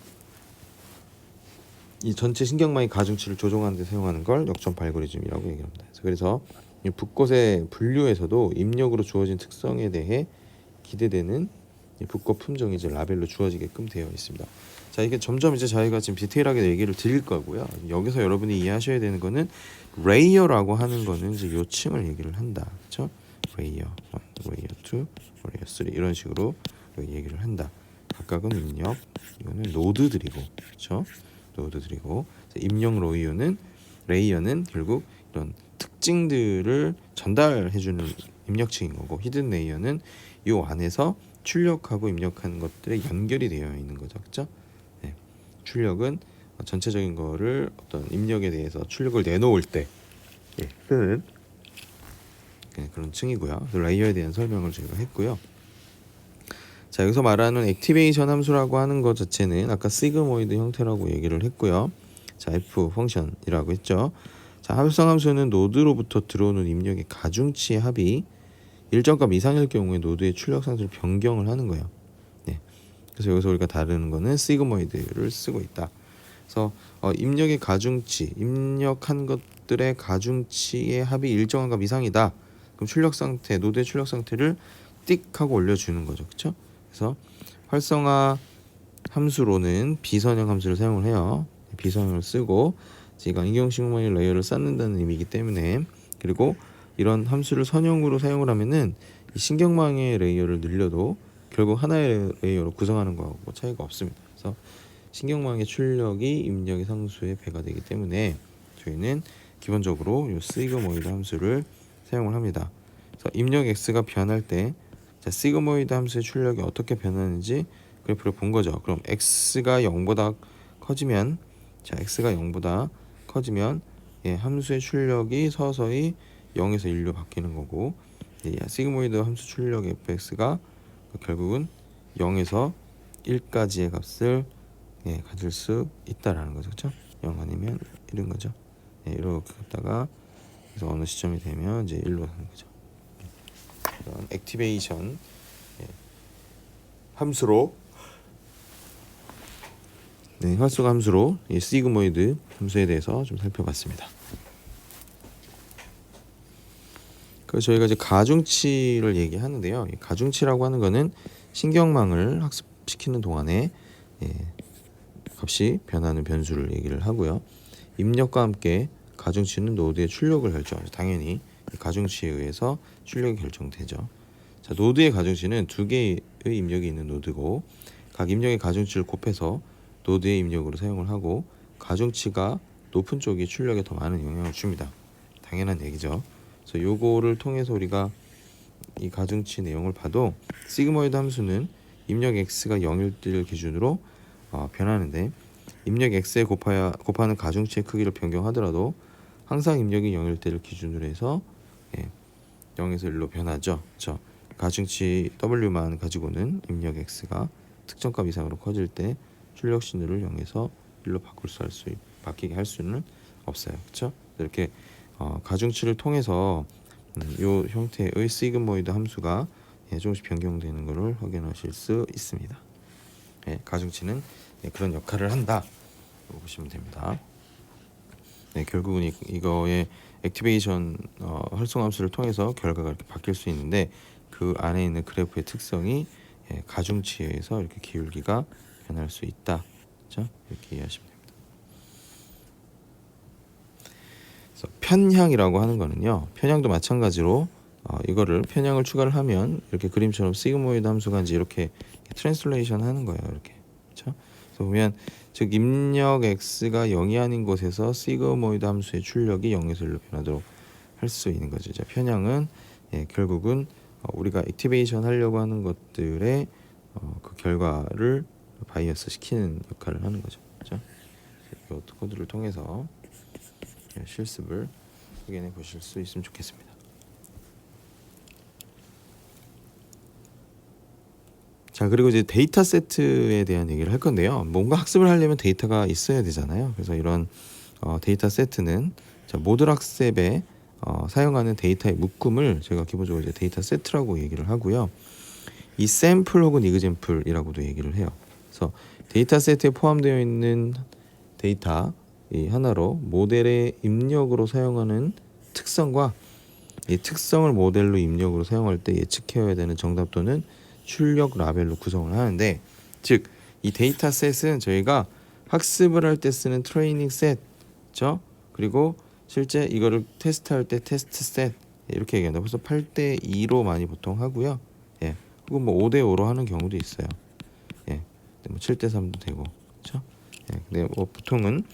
이 전체 신경망의 가중치를 조정하는 데 사용하는 걸 역전파 알고리즘이라고 얘기합니다. 그래서 이 붓꽃의 분류에서도 입력으로 주어진 특성에 대해 기대되는 이 붓꽃 품종이 이제 라벨로 주어지게끔 되어 있습니다. 자, 이게 점점 이제 저희가 지금 디테일하게 얘기를 드릴 거고요. 여기서 여러분이 이해하셔야 되는 거는 레이어라고 하는 거는 이제 요 층을 얘기를 한다. 그렇죠? 레이어 1, 레이어 2, 레이어 3 이런 식으로 얘기를 한다. 각각은 입력, 이거는 노드들이고, 그렇죠? 노드들이고, 입력 레이어는 결국 이런 특징들을 전달해주는 입력층인 거고, 히든 레이어는 이 안에서 출력하고 입력하는 것들에 연결이 되어 있는 거죠, 그렇죠? 네. 출력은 전체적인 거를 어떤 입력에 대해서 출력을 내놓을 때 쓰는 그런 층이고요. 레이어에 대한 설명을 저희가 했고요. 자, 여기서 말하는 액티베이션 함수라고 하는 것 자체는 아까 시그모이드 형태라고 얘기를 했고요. 자, F 펑션이라고 했죠. 자, 합성 함수는 노드로부터 들어오는 입력의 가중치의 합이 일정 값 이상일 경우에 노드의 출력 상태를 변경을 하는 거예요. 네. 그래서 여기서 우리가 다루는 거는 시그모이드를 쓰고 있다. 그래서 입력의 가중치, 입력한 것들의 가중치의 합이 일정한 값 이상이다. 그럼 출력 상태, 노드의 출력 상태를 띡 하고 올려주는 거죠, 그렇죠? 그래서 활성화 함수로는 비선형 함수를 사용을 해요. 비선형을 쓰고 제가 인경신경망의 레이어를 쌓는다는 의미이기 때문에, 그리고 이런 함수를 선형으로 사용을 하면은 이 신경망의 레이어를 늘려도 결국 하나의 레이어로 구성하는 거하고 차이가 없습니다. 그래서 신경망의 출력이 입력의 상수의 배가 되기 때문에 저희는 기본적으로 이 시그모이드 함수를 사용을 합니다. 그래서 입력 x가 변할 때, 자, 시그모이드 함수의 출력이 어떻게 변하는지 그래프를 본 거죠. 그럼 x가 0보다 커지면, 자, x가 0보다 커지면 함수의 출력이 서서히 0에서 1로 바뀌는 거고, 시그모이드 함수 출력 fx가 결국은 0에서 1까지의 값을 가질 수 있다라는 거죠. 그렇죠? 0 아니면 1인 거죠. 이렇게 갔다가 그래서 어느 시점이 되면 이제 1로 가는 거죠. 이런 액티베이션 함수로, 활성화 함수로 이 시그모이드 함수에 대해서 좀 살펴봤습니다. 그래서 저희가 이제 가중치를 얘기하는데요. 이 가중치라고 하는 거는 신경망을 학습시키는 동안에 값이 변하는 변수를 얘기를 하고요. 입력과 함께 가중치는 노드의 출력을 결정하죠. 당연히 이 가중치에 의해서 출력이 결정되죠. 자, 노드의 가중치는 두 개의 입력이 있는 노드고, 각 입력의 가중치를 곱해서 노드의 입력으로 사용을 하고, 가중치가 높은 쪽이 출력에 더 많은 영향을 줍니다. 당연한 얘기죠. 그래서 요거를 통해서 우리가 이 가중치 내용을 봐도 시그모이드 함수는 입력 x가 0일 때를 기준으로 변하는데, 입력 x에 곱하는 가중치의 크기를 변경하더라도 항상 입력이 0일 때를 기준으로 해서 0에서 1로 변하죠. 그렇죠? 가중치 w만 가지고는 입력 x가 특정 값 이상으로 커질 때 출력 신호를 0에서 1로 바뀌게 할 수는 없어요. 그렇죠? 이렇게 가중치를 통해서 이 형태의 시그모이드 함수가 조금씩 변경되는 것을 확인하실 수 있습니다. 가중치는 그런 역할을 한다 보시면 됩니다. 결국은 이거의 액티베이션 활성화 함수를 통해서 결과가 이렇게 바뀔 수 있는데, 그 안에 있는 그래프의 특성이 가중치에 의해서 이렇게 기울기가 변할 수 있다. 그렇죠? 이렇게 이해하시면 됩니다. 그래서 편향이라고 하는 거는요, 편향도 마찬가지로 이거를 편향을 추가를 하면 이렇게 그림처럼 시그모이드 함수가 이제 이렇게 트랜슬레이션 하는 거예요. 이렇게. 그렇죠? 그래서 보면 즉 입력 x가 0이 아닌 곳에서 시그모이드 함수의 출력이 0에서 1로 변하도록 할 수 있는 거죠. 자, 편향은 결국은 우리가 액티베이션 하려고 하는 것들의 그 결과를 바이어스 시키는 역할을 하는 거죠. 그렇죠? 이 코드를 통해서 실습을 확인해 보실 수 있으면 좋겠습니다. 자, 그리고 이제 데이터 세트에 대한 얘기를 할 건데요. 뭔가 학습을 하려면 데이터가 있어야 되잖아요. 그래서 이런 데이터 세트는 모듈 학습에 사용하는 데이터의 묶음을 저희가 기본적으로 이제 데이터 세트라고 얘기를 하고요. 이 샘플 혹은 이그젬플이라고도 얘기를 해요. 그래서 데이터 세트에 포함되어 있는 데이터 이 하나로 모델의 입력으로 사용하는 특성과 이 특성을 모델로 입력으로 사용할 때 예측해야 되는 정답 또는 출력 라벨로 구성을 하는데, 즉 이 데이터 셋은 저희가 학습을 할 때 쓰는 트레이닝 셋죠. 그리고 실제 이거를 테스트할 때 테스트 셋 이렇게 얘기한다. 그래서 8대 2로 많이 보통 하고요. 예. 혹은 뭐 5대 5로 하는 경우도 있어요. 예. 뭐 7대 3도 되고. 그렇죠? 예. 근데 뭐 보통은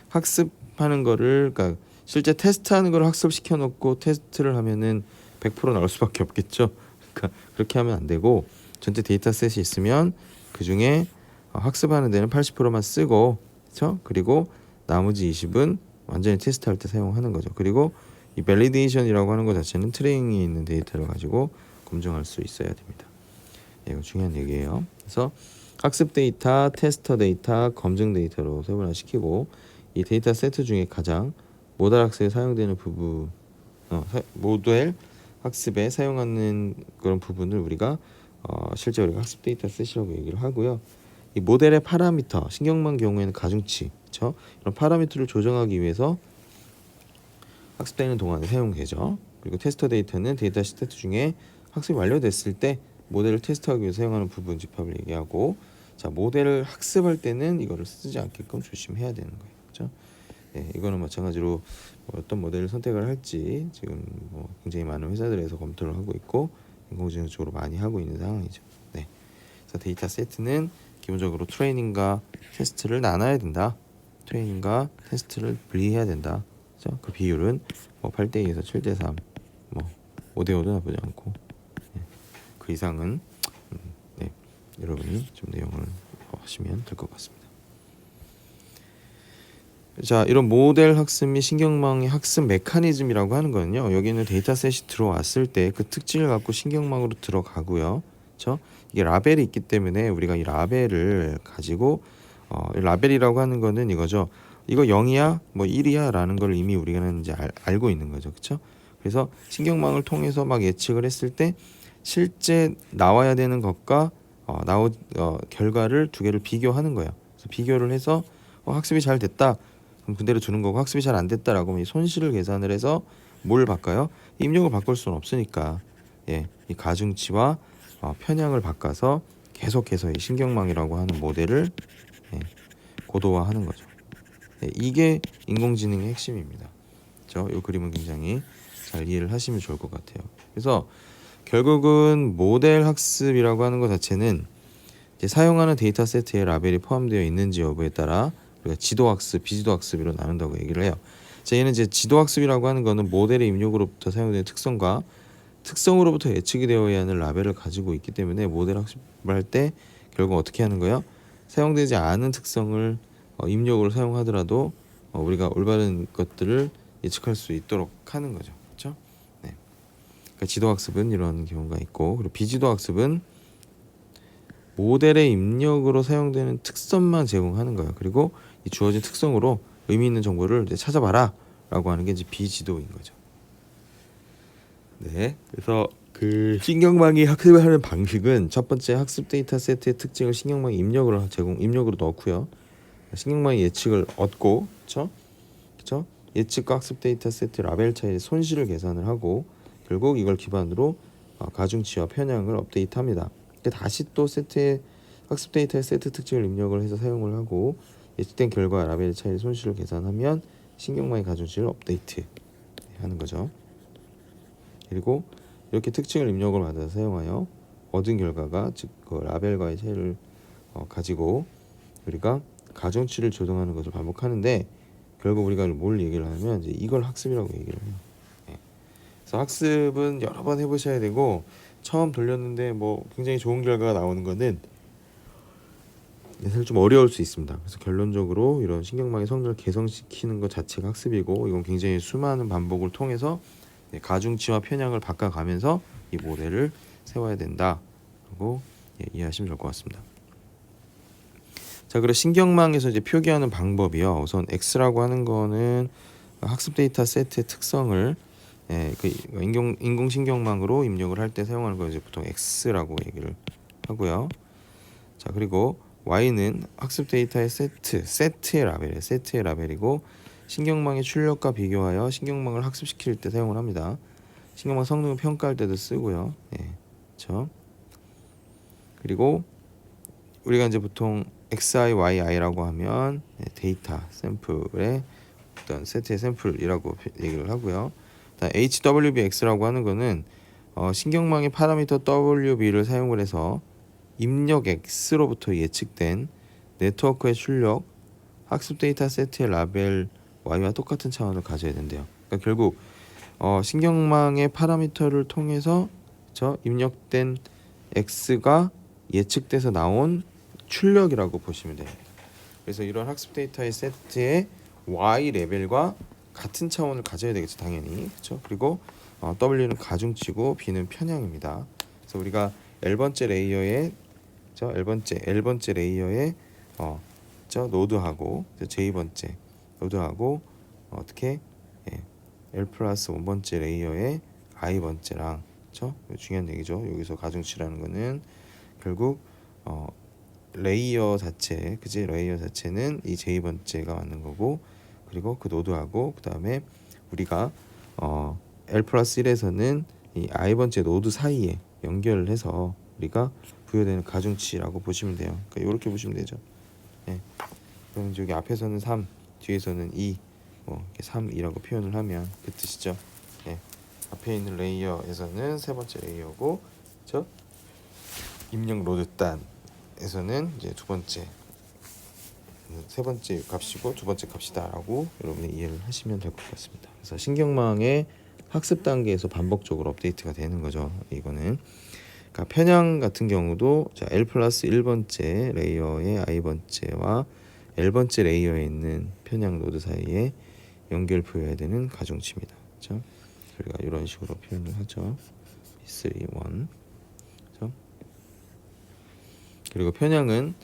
학습하는 거를, 그러니까 실제 테스트하는 걸 학습시켜 놓고 테스트를 하면은 100% 나올 수밖에 없겠죠. 그러니까 그렇게 하면 안 되고, 전체 데이터셋이 있으면 그 중에 학습하는 데는 80%만 쓰고, 그렇죠? 그리고 나머지 20은 완전히 테스트할 때 사용하는 거죠. 그리고 이 밸리데이션이라고 하는 것 자체는 트레이닝이 있는 데이터를 가지고 검증할 수 있어야 됩니다. 이거 중요한 얘기예요. 그래서 학습 데이터, 테스터 데이터, 검증 데이터로 세분화시키고, 이 데이터 세트 중에 가장 모델 학습에 사용되는 부분, 모델 학습에 사용하는 그런 부분을 우리가 실제 우리가 학습 데이터 셋이라고 얘기를 하고요. 이 모델의 파라미터, 신경망 경우에는 가중치, 그렇죠? 이런 파라미터를 조정하기 위해서 학습되는 동안에 사용되죠. 그리고 테스터 데이터는 데이터 세트 중에 학습이 완료됐을 때 모델을 테스트하기 위해서 사용하는 부분 집합을 얘기하고, 자, 모델을 학습할 때는 이거를 쓰지 않게끔 조심해야 되는 거예요. 그렇죠? 예, 이거는 마찬가지로 어떤 모델을 선택을 할지 지금 굉장히 많은 회사들에서 검토를 하고 있고 인공지능 쪽으로 많이 하고 있는 상황이죠. 네. 그래서 데이터 세트는 기본적으로 트레이닝과 테스트를 나눠야 된다. 트레이닝과 테스트를 분리해야 된다. 그렇죠? 그 비율은 8대 2에서 7대 3, 5대 5도 나쁘지 않고, 그 이상은 네, 여러분이 좀 내용을 하시면 될 것 같습니다. 자, 이런 모델 학습 및 신경망의 학습 메커니즘이라고 하는 거는요, 여기는 데이터셋이 들어왔을 때 그 특징을 갖고 신경망으로 들어가고요. 그렇죠? 이게 라벨이 있기 때문에 우리가 이 라벨을 가지고 이 라벨이라고 하는 거는 이거죠. 이거 0이야, 뭐 1이야 라는 걸 이미 우리는 이제 알고 있는 거죠. 그렇죠? 그래서 신경망을 통해서 막 예측을 했을 때 실제 나와야 되는 것과 결과를 두 개를 비교하는 거예요. 그래서 비교를 해서 학습이 잘 됐다. 그럼 그대로 두는 거고, 학습이 잘 안 됐다라고 하면 이 손실을 계산을 해서 뭘 바꿔요? 입력을 바꿀 수는 없으니까 이 가중치와 편향을 바꿔서 계속해서 이 신경망이라고 하는 모델을 고도화하는 거죠. 이게 인공지능의 핵심입니다. 그렇죠? 이 그림은 굉장히 잘 이해를 하시면 좋을 것 같아요. 그래서 결국은 모델 학습이라고 하는 것 자체는 이제 사용하는 데이터 세트에 라벨이 포함되어 있는지 여부에 따라 우리가 지도학습, 비지도학습으로 나눈다고 얘기를 해요. 자, 얘는 이제 지도학습이라고 하는 거는 모델의 입력으로부터 사용되는 특성과 특성으로부터 예측이 되어야 하는 라벨을 가지고 있기 때문에 모델 학습을 할 때 결국 어떻게 하는 거예요? 사용되지 않은 특성을 입력으로 사용하더라도 우리가 올바른 것들을 예측할 수 있도록 하는 거죠. 그렇죠? 네. 그러니까 지도학습은 이런 경우가 있고, 그리고 비지도학습은 모델의 입력으로 사용되는 특성만 제공하는 거예요. 그리고 이 주어진 특성으로 의미 있는 정보를 이제 찾아봐라 라고 하는 게 이제 비지도인 거죠. 네, 그래서 그 신경망이 학습을 하는 방식은 첫 번째 학습 데이터 세트의 특징을 신경망이 입력으로 넣고요. 신경망이 예측을 얻고, 그렇죠? 예측과 학습 데이터 세트 라벨 차이의 손실을 계산을 하고 결국 이걸 기반으로 가중치와 편향을 업데이트합니다. 다시 또 학습 데이터의 세트 특징을 입력을 해서 사용을 하고 예측된 결과 라벨 차이의 손실을 계산하면 신경망의 가중치를 업데이트 하는 거죠. 그리고 이렇게 특징을 입력을 받아서 사용하여 얻은 결과가 즉 그 라벨과의 차이를 가지고 우리가 가중치를 조정하는 것을 반복하는데 결국 우리가 뭘 얘기를 하면 이제 이걸 학습이라고 얘기를 해요. 예. 그래서 학습은 여러 번 해보셔야 되고 처음 돌렸는데 뭐 굉장히 좋은 결과가 나오는 거는 사실 좀 어려울 수 있습니다. 그래서 결론적으로 이런 신경망의 성능을 개선시키는 것 자체가 학습이고 이건 굉장히 수많은 반복을 통해서 가중치와 편향을 바꿔가면서 이 모델을 세워야 된다라고 이해하시면 좋을 것 같습니다. 자, 그리고 신경망에서 이제 표기하는 방법이요. 우선 X라고 하는 거는 학습 데이터 세트의 특성을 그 인공신경망으로 입력을 할 때 사용하는 거 이제 보통 X라고 얘기를 하고요. 자, 그리고 Y는 학습 데이터의 세트의 라벨이에요. 세트의 라벨이고 신경망의 출력과 비교하여 신경망을 학습시킬 때 사용을 합니다. 신경망 성능을 평가할 때도 쓰고요. 그렇죠. 그리고 우리가 이제 보통 XI, YI라고 하면 데이터 샘플의 어떤 세트의 샘플이라고 얘기를 하고요. HWBX라고 하는 거는 신경망의 파라미터 WB를 사용을 해서 입력 X로부터 예측된 네트워크의 출력 학습 데이터 세트의 라벨 Y와 똑같은 차원을 가져야 된대요. 그러니까 결국 신경망의 파라미터를 통해서 입력된 X가 예측돼서 나온 출력이라고 보시면 됩니다. 그래서 이런 학습 데이터의 세트의 Y 레벨과 같은 차원을 가져야 되겠죠, 당연히. 그렇죠? 그리고 W는 가중치고 B는 편향입니다. 그래서 우리가 L번째 레이어에 L번째 레이어에 노드하고 J번째 노드하고 어떻게 L 플러스 1번째 레이어에 I번째랑 그렇죠? 중요한 얘기죠. 여기서 가중치라는 거는 결국 레이어 자체, 그지? 레이어 자체는 이 J번째가 맞는 거고 그리고 그 노드하고 그 다음에 우리가 L 플러스 1에서는 이 I번째 노드 사이에 연결을 해서 우리가 부여되는 가중치라고 보시면 돼요. 그러니까 이렇게 보시면 되죠. 그럼 여기 앞에서는 3, 뒤에서는 2, 3, 2라고 표현을 하면 그 뜻이죠. 앞에 있는 레이어에서는 세 번째 레이어고, 그렇죠? 입력 로드 단에서는 이제 세 번째 값이고 두 번째 값이다라고 여러분이 이해를 하시면 될 것 같습니다. 그래서 신경망의 학습 단계에서 반복적으로 업데이트가 되는 거죠. 이거는. 그러니까 편향 같은 경우도 L 플러스 1번째 레이어의 I번째와 L번째 레이어에 있는 편향 노드 사이에 연결 부여해야 되는 가중치입니다. 그렇죠? 우리가 이런 식으로 표현을 하죠. B3, 1. 그렇죠? 그리고 편향은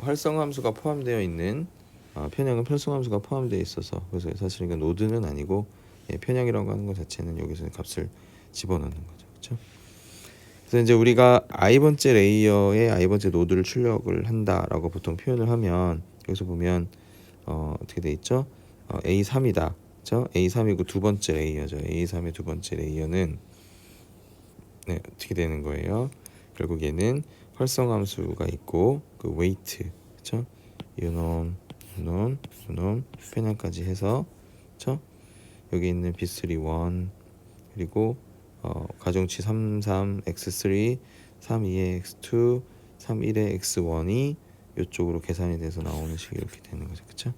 활성함수가 포함되어 있는 편향은 편성함수가 포함되어 있어서 그래서 사실 이건 노드는 아니고 편향이라고 하는 것 자체는 여기서 값을 집어넣는 거죠. 그렇죠? 그래서 이제 우리가 I번째 레이어에 I번째 노드를 출력을 한다라고 보통 표현을 하면 여기서 보면 어떻게 돼 있죠? A3이다. 그렇죠? A3이고 두 번째 레이어죠. A3의 두 번째 레이어는 어떻게 되는 거예요? 결국 얘는 활성함수가 있고 그 웨이트, 그렇죠? 유놈, 편향까지 해서, 그렇죠? 여기 있는 B3, 1 그리고 가중치 33, X3, 32의 X2, 31의 X1이 이쪽으로 계산이 돼서 나오는 식이 이렇게 되는 거죠, 그렇죠?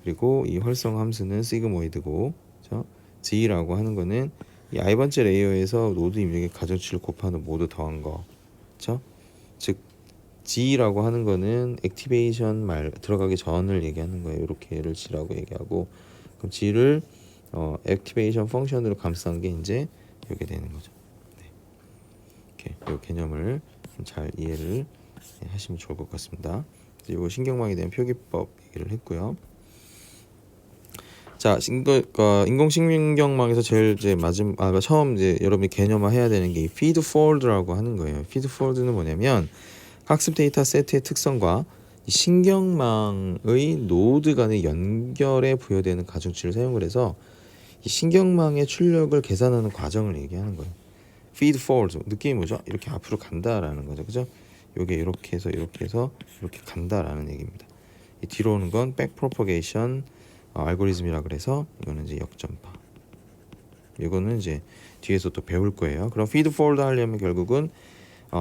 그리고 이 활성 함수는 시그모이드고, 그렇죠? G라고 하는 거는 이 I번째 레이어에서 노드 입력의 가중치를 곱하는 모두 더한 거, 그렇죠? 즉 G라고 하는 거는 액티베이션 말 들어가기 전을 얘기하는 거예요. 이렇게 얘를 G라고 얘기하고, 그럼 G를 액티베이션 펑션으로 감싼 게 이제 이렇게 되는 거죠. 이렇게 이 개념을 잘 이해를 하시면 좋을 것 같습니다. 이거 신경망에 대한 표기법 얘기를 했고요. 자, 인공신경망에서 제일 이제 처음 이제 여러분이 개념화해야 되는 게 이 feed forward라고 하는 거예요. feed forward는 뭐냐면 학습 데이터 세트의 특성과 신경망의 노드 간의 연결에 부여되는 가중치를 사용을 해서 이 신경망의 출력을 계산하는 과정을 얘기하는 거예요. feed forward 느낌이 뭐죠? 이렇게 앞으로 간다라는 거죠, 그죠? 요게 이렇게 해서 이렇게 간다라는 얘기입니다. 이 뒤로 오는 건 back propagation 알고리즘이라 그래서 이거는 이제 역전파. 이거는 이제 뒤에서 또 배울 거예요. 그럼 feed forward 하려면 결국은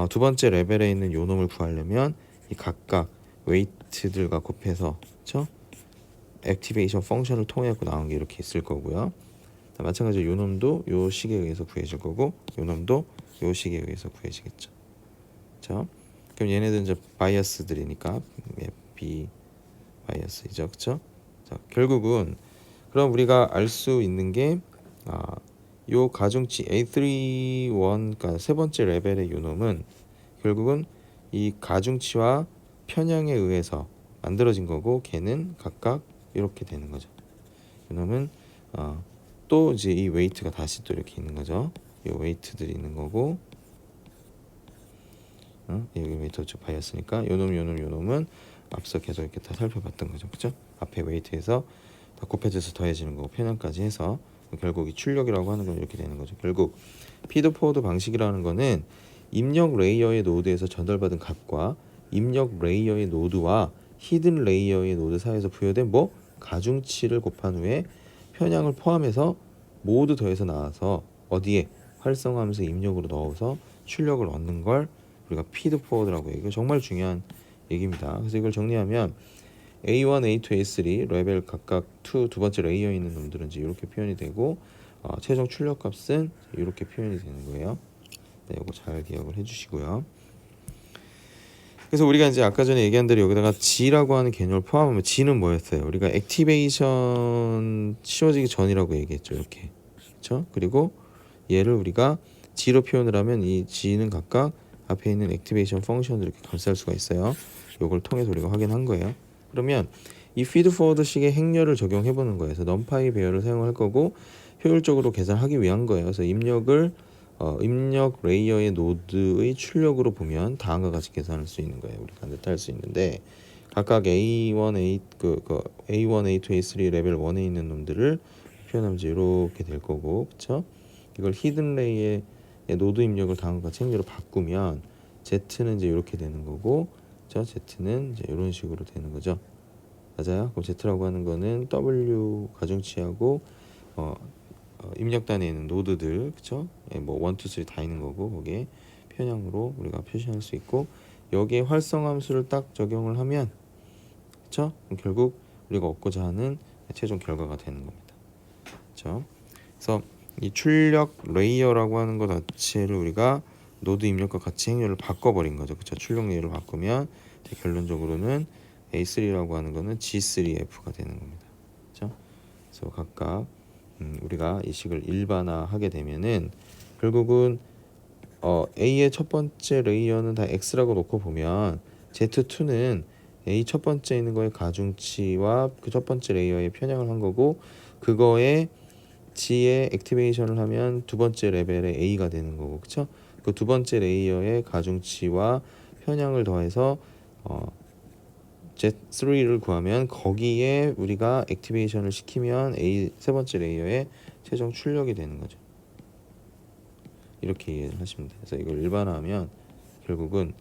두 번째 레벨에 있는 요 놈을 구하려면 이 각각 웨이트들과 곱해서 그렇죠? 액티베이션 펑션을 통해 나온 게 이렇게 있을 거고요. 마찬가지로 요 놈도 요 식에 의해서 구해질 거고 요 놈도 요 식에 의해서 구해지겠죠. 그렇죠? 그럼 얘네들은 이제 바이어스들이니까 B 바이어스이죠. 그렇죠? 자, 결국은 그럼 우리가 알 수 있는 게 요 가중치 A31, 그러니까 세 번째 레벨의 요 놈은 결국은 이 가중치와 편향에 의해서 만들어진 거고 걔는 각각 이렇게 되는 거죠. 요 놈은 또 이제 이 웨이트가 다시 또 이렇게 있는 거죠. 이 웨이트들이 있는 거고, 여기 웨이트 바이어스니까 요 놈은 앞서 계속 이렇게 다 살펴봤던 거죠, 그렇죠? 앞에 웨이트에서 다 곱해져서 더해지는 거고 편향까지 해서 결국 이 출력이라고 하는 건 이렇게 되는 거죠. 결국 피드포워드 방식이라는 거는 입력 레이어의 노드에서 전달받은 값과 입력 레이어의 노드와 히든 레이어의 노드 사이에서 부여된 가중치를 곱한 후에 편향을 포함해서 모두 더해서 나와서 어디에 활성화하면서 입력으로 넣어서 출력을 얻는 걸 우리가 피드포워드라고 해요. 이거 정말 중요한 얘기입니다. 그래서 이걸 정리하면 A1, A2, A3 레벨 각각 두 번째 레이어에 있는 놈들은 이제 이렇게 표현이 되고 최종 출력 값은 이렇게 표현이 되는 거예요. 네, 이거 잘 기억을 해주시고요. 그래서 우리가 이제 아까 전에 얘기한 대로 여기다가 G라고 하는 개념을 포함하면 G는 뭐였어요? 우리가 액티베이션 씌워지기 전이라고 얘기했죠. 이렇게. 그렇죠? 그리고 얘를 우리가 G로 표현을 하면 이 G는 각각 앞에 있는 액티베이션 펑션을 이렇게 감쌀 수가 있어요. 요걸 통해서 우리가 확인한 거예요. 그러면 이 feed forward 식의 행렬을 적용해 보는 거예요. 그래서 numpy 배열을 사용할 거고 효율적으로 계산하기 위한 거예요. 그래서 입력 레이어의 노드의 출력으로 보면 다음과 같이 계산할 수 있는 거예요. 우리가 나타낼 수 있는데 각각 A1, A2, A3 레벨 1에 있는 놈들을 표현하면 이렇게 될 거고, 그렇죠? 이걸 히든 레이의 노드 입력을 다음과 같이 행렬로 바꾸면 Z는 이제 이렇게 되는 거고, 그렇죠? Z는 이제 이런 식으로 되는 거죠. 맞아요? 그럼 Z라고 하는 거는 W 가중치하고 입력단에 있는 노드들, 그쵸? 1, 2, 3 다 있는 거고 거기에 편향으로 우리가 표시할 수 있고 여기에 활성함수를 딱 적용을 하면, 그쵸? 그럼 결국 우리가 얻고자 하는 최종 결과가 되는 겁니다. 그쵸? 그래서 이 출력 레이어라고 하는 것 자체를 우리가 노드 입력과 같이 행렬을 바꿔버린 거죠. 그쵸? 출력 레이어를 바꾸면 결론적으로는 A3라고 하는 거는 G3F가 되는 겁니다. 그렇죠? 그래서 각각 우리가 이 식을 일반화하게 되면은 결국은 A의 첫 번째 레이어는 다 X라고 놓고 보면 Z2는 A 첫 번째 있는 거의 가중치와 그 첫 번째 레이어의 편향을 한 거고 그거에 G의 액티베이션을 하면 두 번째 레벨의 A가 되는 거고, 그렇죠? 그 두 번째 레이어의 가중치와 편향을 더해서 Z3를 구하면 거기에 우리가 액티베이션을 시키면 A 세 번째 레이어의 최종 출력이 되는 거죠. 이렇게 이해를 하시면 돼요. 그래서 이걸 일반화하면 결국은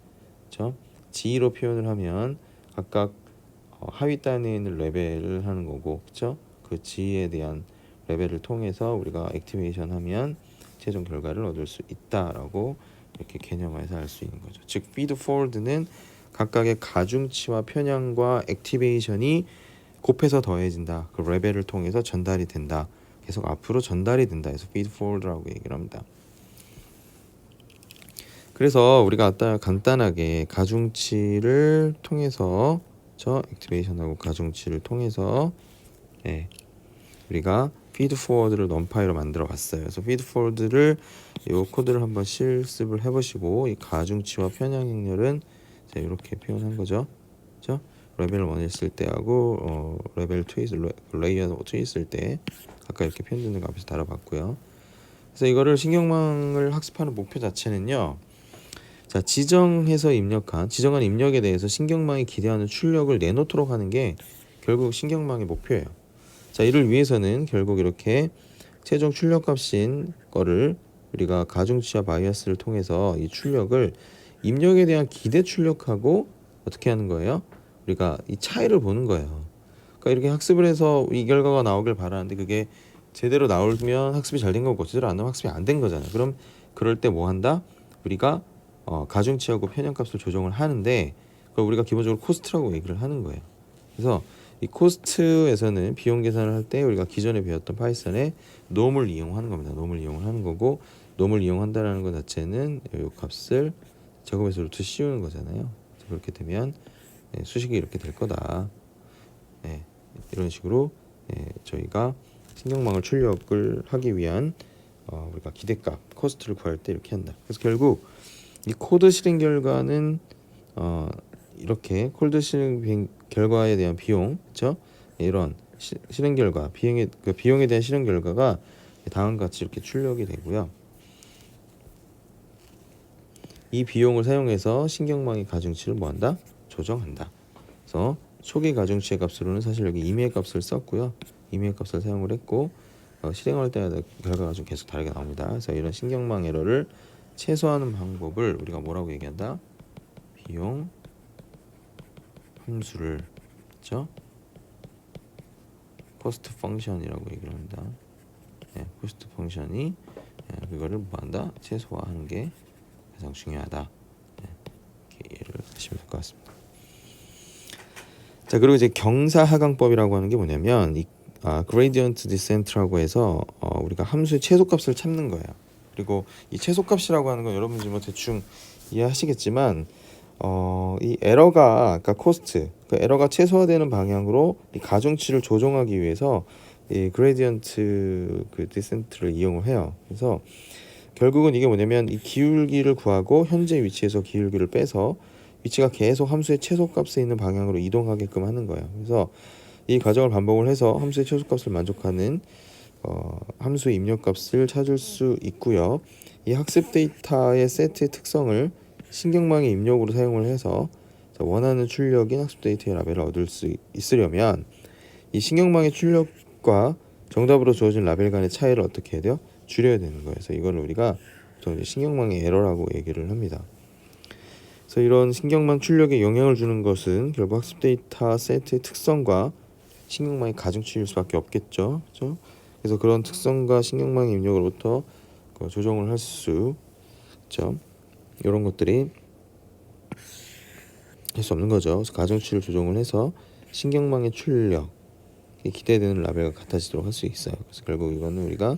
그렇죠? G로 표현을 하면 각각 하위 단위에 있는 레벨을 하는 거고, 그렇죠? 그 G에 대한 레벨을 통해서 우리가 액티베이션 하면 최종 결과를 얻을 수 있다라고 이렇게 개념화해서 알 수 있는 거죠. 즉 feed forward는 각각의 가중치와 편향과 액티베이션이 곱해서 더해진다. 그 레벨을 통해서 전달이 된다. 계속 앞으로 전달이 된다. 해서 feed forward라고 얘기를 합니다. 그래서 우리가 아까 간단하게 가중치를 통해서 액티베이션하고 가중치를 통해서 우리가 feed forward를 numpy로 만들어 봤어요. 그래서 feed forward를 이 코드를 한번 실습을 해보시고 이 가중치와 편향 행렬은 이렇게 표현한 거죠. 그렇죠? 레벨 1 있을 때하고 레벨 2 레이어 2 있을 때 아까 이렇게 표현되는 거 앞에서 다뤄봤고요. 그래서 이거를 신경망을 학습하는 목표 자체는요. 자, 지정한 입력에 대해서 신경망이 기대하는 출력을 내놓도록 하는 게 결국 신경망의 목표예요. 자, 이를 위해서는 결국 이렇게 최종 출력값인 거를 우리가 가중치와 바이어스를 통해서 이 출력을 입력에 대한 기대 출력하고 어떻게 하는 거예요? 우리가 이 차이를 보는 거예요. 그러니까 이렇게 학습을 해서 이 결과가 나오길 바라는데 그게 제대로 나오면 학습이 잘 된 거고 제대로 안 나오면 학습이 안 된 거잖아요. 그럼 그럴 때 뭐 한다? 우리가 가중치하고 편향값을 조정을 하는데 그걸 우리가 기본적으로 코스트라고 얘기를 하는 거예요. 그래서 이 코스트에서는 비용 계산을 할 때 우리가 기존에 배웠던 파이썬의 놈을 이용하는 겁니다. 놈을 이용을 하는 거고 놈을 이용한다라는 것 자체는 이 값을 제곱에서 루트 씌우는 거잖아요. 그렇게 되면 수식이 이렇게 될 거다. 이런 식으로 저희가 신경망을 출력을 하기 위한 우리가 기대값 코스트를 구할 때 이렇게 한다. 그래서 결국 이 코드 실행 결과는 이렇게 코드 실행 결과에 대한 비용, 그렇죠? 이런 실행 결과 비용에 대한 실행 결과가 다음과 같이 이렇게 출력이 되고요. 이 비용을 사용해서 신경망의 가중치를 뭐한다? 조정한다. 그래서 초기 가중치의 값으로는 사실 여기 임의의 값을 썼고요. 임의의 값을 사용을 했고 실행할 때마다 결과가 좀 계속 다르게 나옵니다. 그래서 이런 신경망 에러를 최소화하는 방법을 우리가 뭐라고 얘기한다? 비용 함수를, 그렇죠? 코스트 펑션이라고 얘기를 합니다. 코스트 펑션이 그거를 뭐한다? 최소화하는 게 가장 중요하다. 이렇게 이해를 하시면 될 것 같습니다. 자, 그리고 이제 경사하강법이라고 하는 게 뭐냐면 이 gradient descent라고 해서 우리가 함수의 최소값을 찾는 거예요. 그리고 이 최소값이라고 하는 건 여러분들이 뭐 대충 이해하시겠지만 이 에러가 그러니까 코스트, 그 에러가 최소화되는 방향으로 이 가중치를 조정하기 위해서 이 그레디언트 그 디센트를 이용을 해요. 그래서 결국은 이게 뭐냐면 이 기울기를 구하고 현재 위치에서 기울기를 빼서 위치가 계속 함수의 최소값에 있는 방향으로 이동하게끔 하는 거예요. 그래서 이 과정을 반복을 해서 함수의 최소값을 만족하는 함수의 입력값을 찾을 수 있고요. 이 학습 데이터의 세트의 특성을 신경망의 입력으로 사용을 해서 원하는 출력인 학습 데이터의 라벨을 얻을 수 있으려면 이 신경망의 출력과 정답으로 주어진 라벨 간의 차이를 어떻게 해야 돼요? 줄여야 되는 거예요. 그래서 이걸 우리가 보통 신경망의 에러라고 얘기를 합니다. 그래서 이런 신경망 출력에 영향을 주는 것은 결국 학습 데이터 세트의 특성과 신경망의 가중치일 수밖에 없겠죠. 그렇죠? 그래서 그런 특성과 신경망의 입력으로부터 조정을 할 수 있죠. 이런 것들이 할 수 없는 거죠. 그래서 가중치를 조정을 해서 신경망의 출력 기대되는 라벨과 같아지도록 할 수 있어요. 그래서 결국 이거는 우리가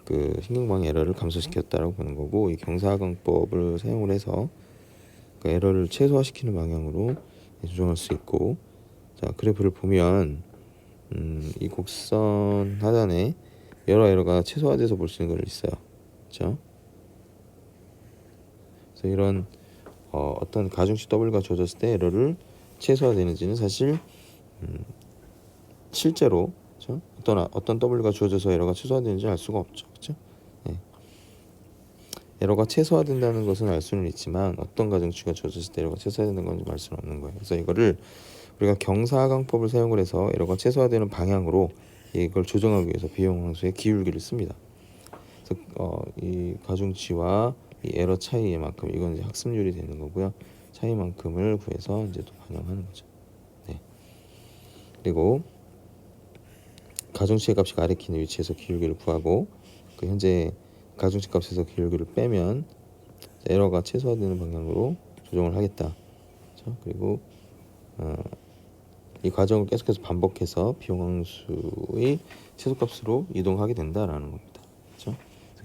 그 신경망의 에러를 감소시켰다라고 보는 거고 이 경사하강법을 사용을 해서 그 에러를 최소화시키는 방향으로 조정할 수 있고 자 그래프를 보면 이 곡선 하단에 여러 에러가 최소화돼서 볼 수 있는 걸 있어요. 그렇죠? 그래서 이런 어떤 가중치 W가 주어졌을 때 에러를 최소화되는지는 사실 실제로 그렇죠? 어떤 W가 주어져서 에러가 최소화되는지 알 수가 없죠. 그렇죠? 네. 에러가 최소화된다는 것은 알 수는 있지만 어떤 가중치가 주어졌을 때 에러가 최소화되는 건지 알 수는 없는 거예요. 그래서 이거를 우리가 경사하강법을 사용을 해서 에러가 최소화되는 방향으로 이걸 조정하기 위해서 비용 함수의 기울기를 씁니다. 그래서 이 가중치와 이 에러 차이만큼 이건 이제 학습률이 되는 거고요. 차이만큼을 구해서 이제 또 반영하는 거죠. 네. 그리고 가중치의 값이 아래 키 있는 위치에서 기울기를 구하고 그 현재 가중치 값에서 기울기를 빼면 에러가 최소화되는 방향으로 조정을 하겠다. 그렇죠? 그리고 이 과정을 계속해서 반복해서 비용함수의 최소값으로 이동하게 된다라는 겁니다. 그렇죠?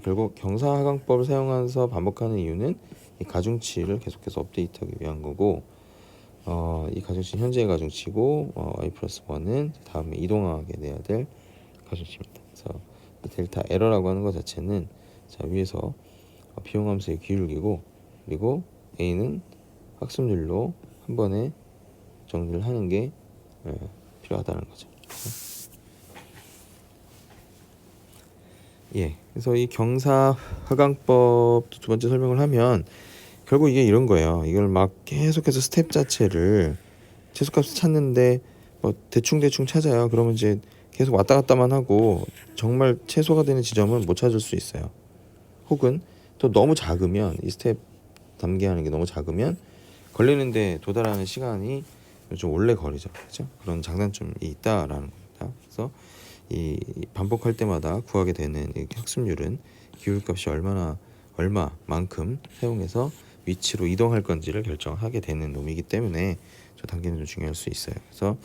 결국 경사하강법을 사용해서 반복하는 이유는 이 가중치를 계속해서 업데이트하기 위한 거고 이 가중치 현재의 가중치고 y 플러스 1은 다음에 이동하게 돼야 될 가중치입니다. 그래서 델타 에러라고 하는 것 자체는 자 위에서 비용함수의 기울기고 그리고 a는 학습률로 한 번에 정리를 하는 게 필요하다는 거죠. 그래서 이 경사하강법 두 번째 설명을 하면 결국 이게 이런 거예요. 이걸 막 계속해서 스텝 자체를 최소값을 찾는데 뭐 대충 찾아요. 그러면 이제 계속 왔다 갔다만 하고 정말 최소가 되는 지점은 못 찾을 수 있어요. 혹은 또 너무 작으면 이 스텝 담게하는 게 너무 작으면 걸리는데 도달하는 시간이 좀 오래 걸리죠. 그렇죠? 그런 장단점이 있다라는 겁니다. 겁니다. 그래서 이 반복할 때마다 구하게 되는 이 학습률은 기울값이 얼마만큼 사용해서 위치로 이동할 건지를 결정하게 되는 놈이기 때문에 저 단계는 좀 중요할 수 있어요. 그래서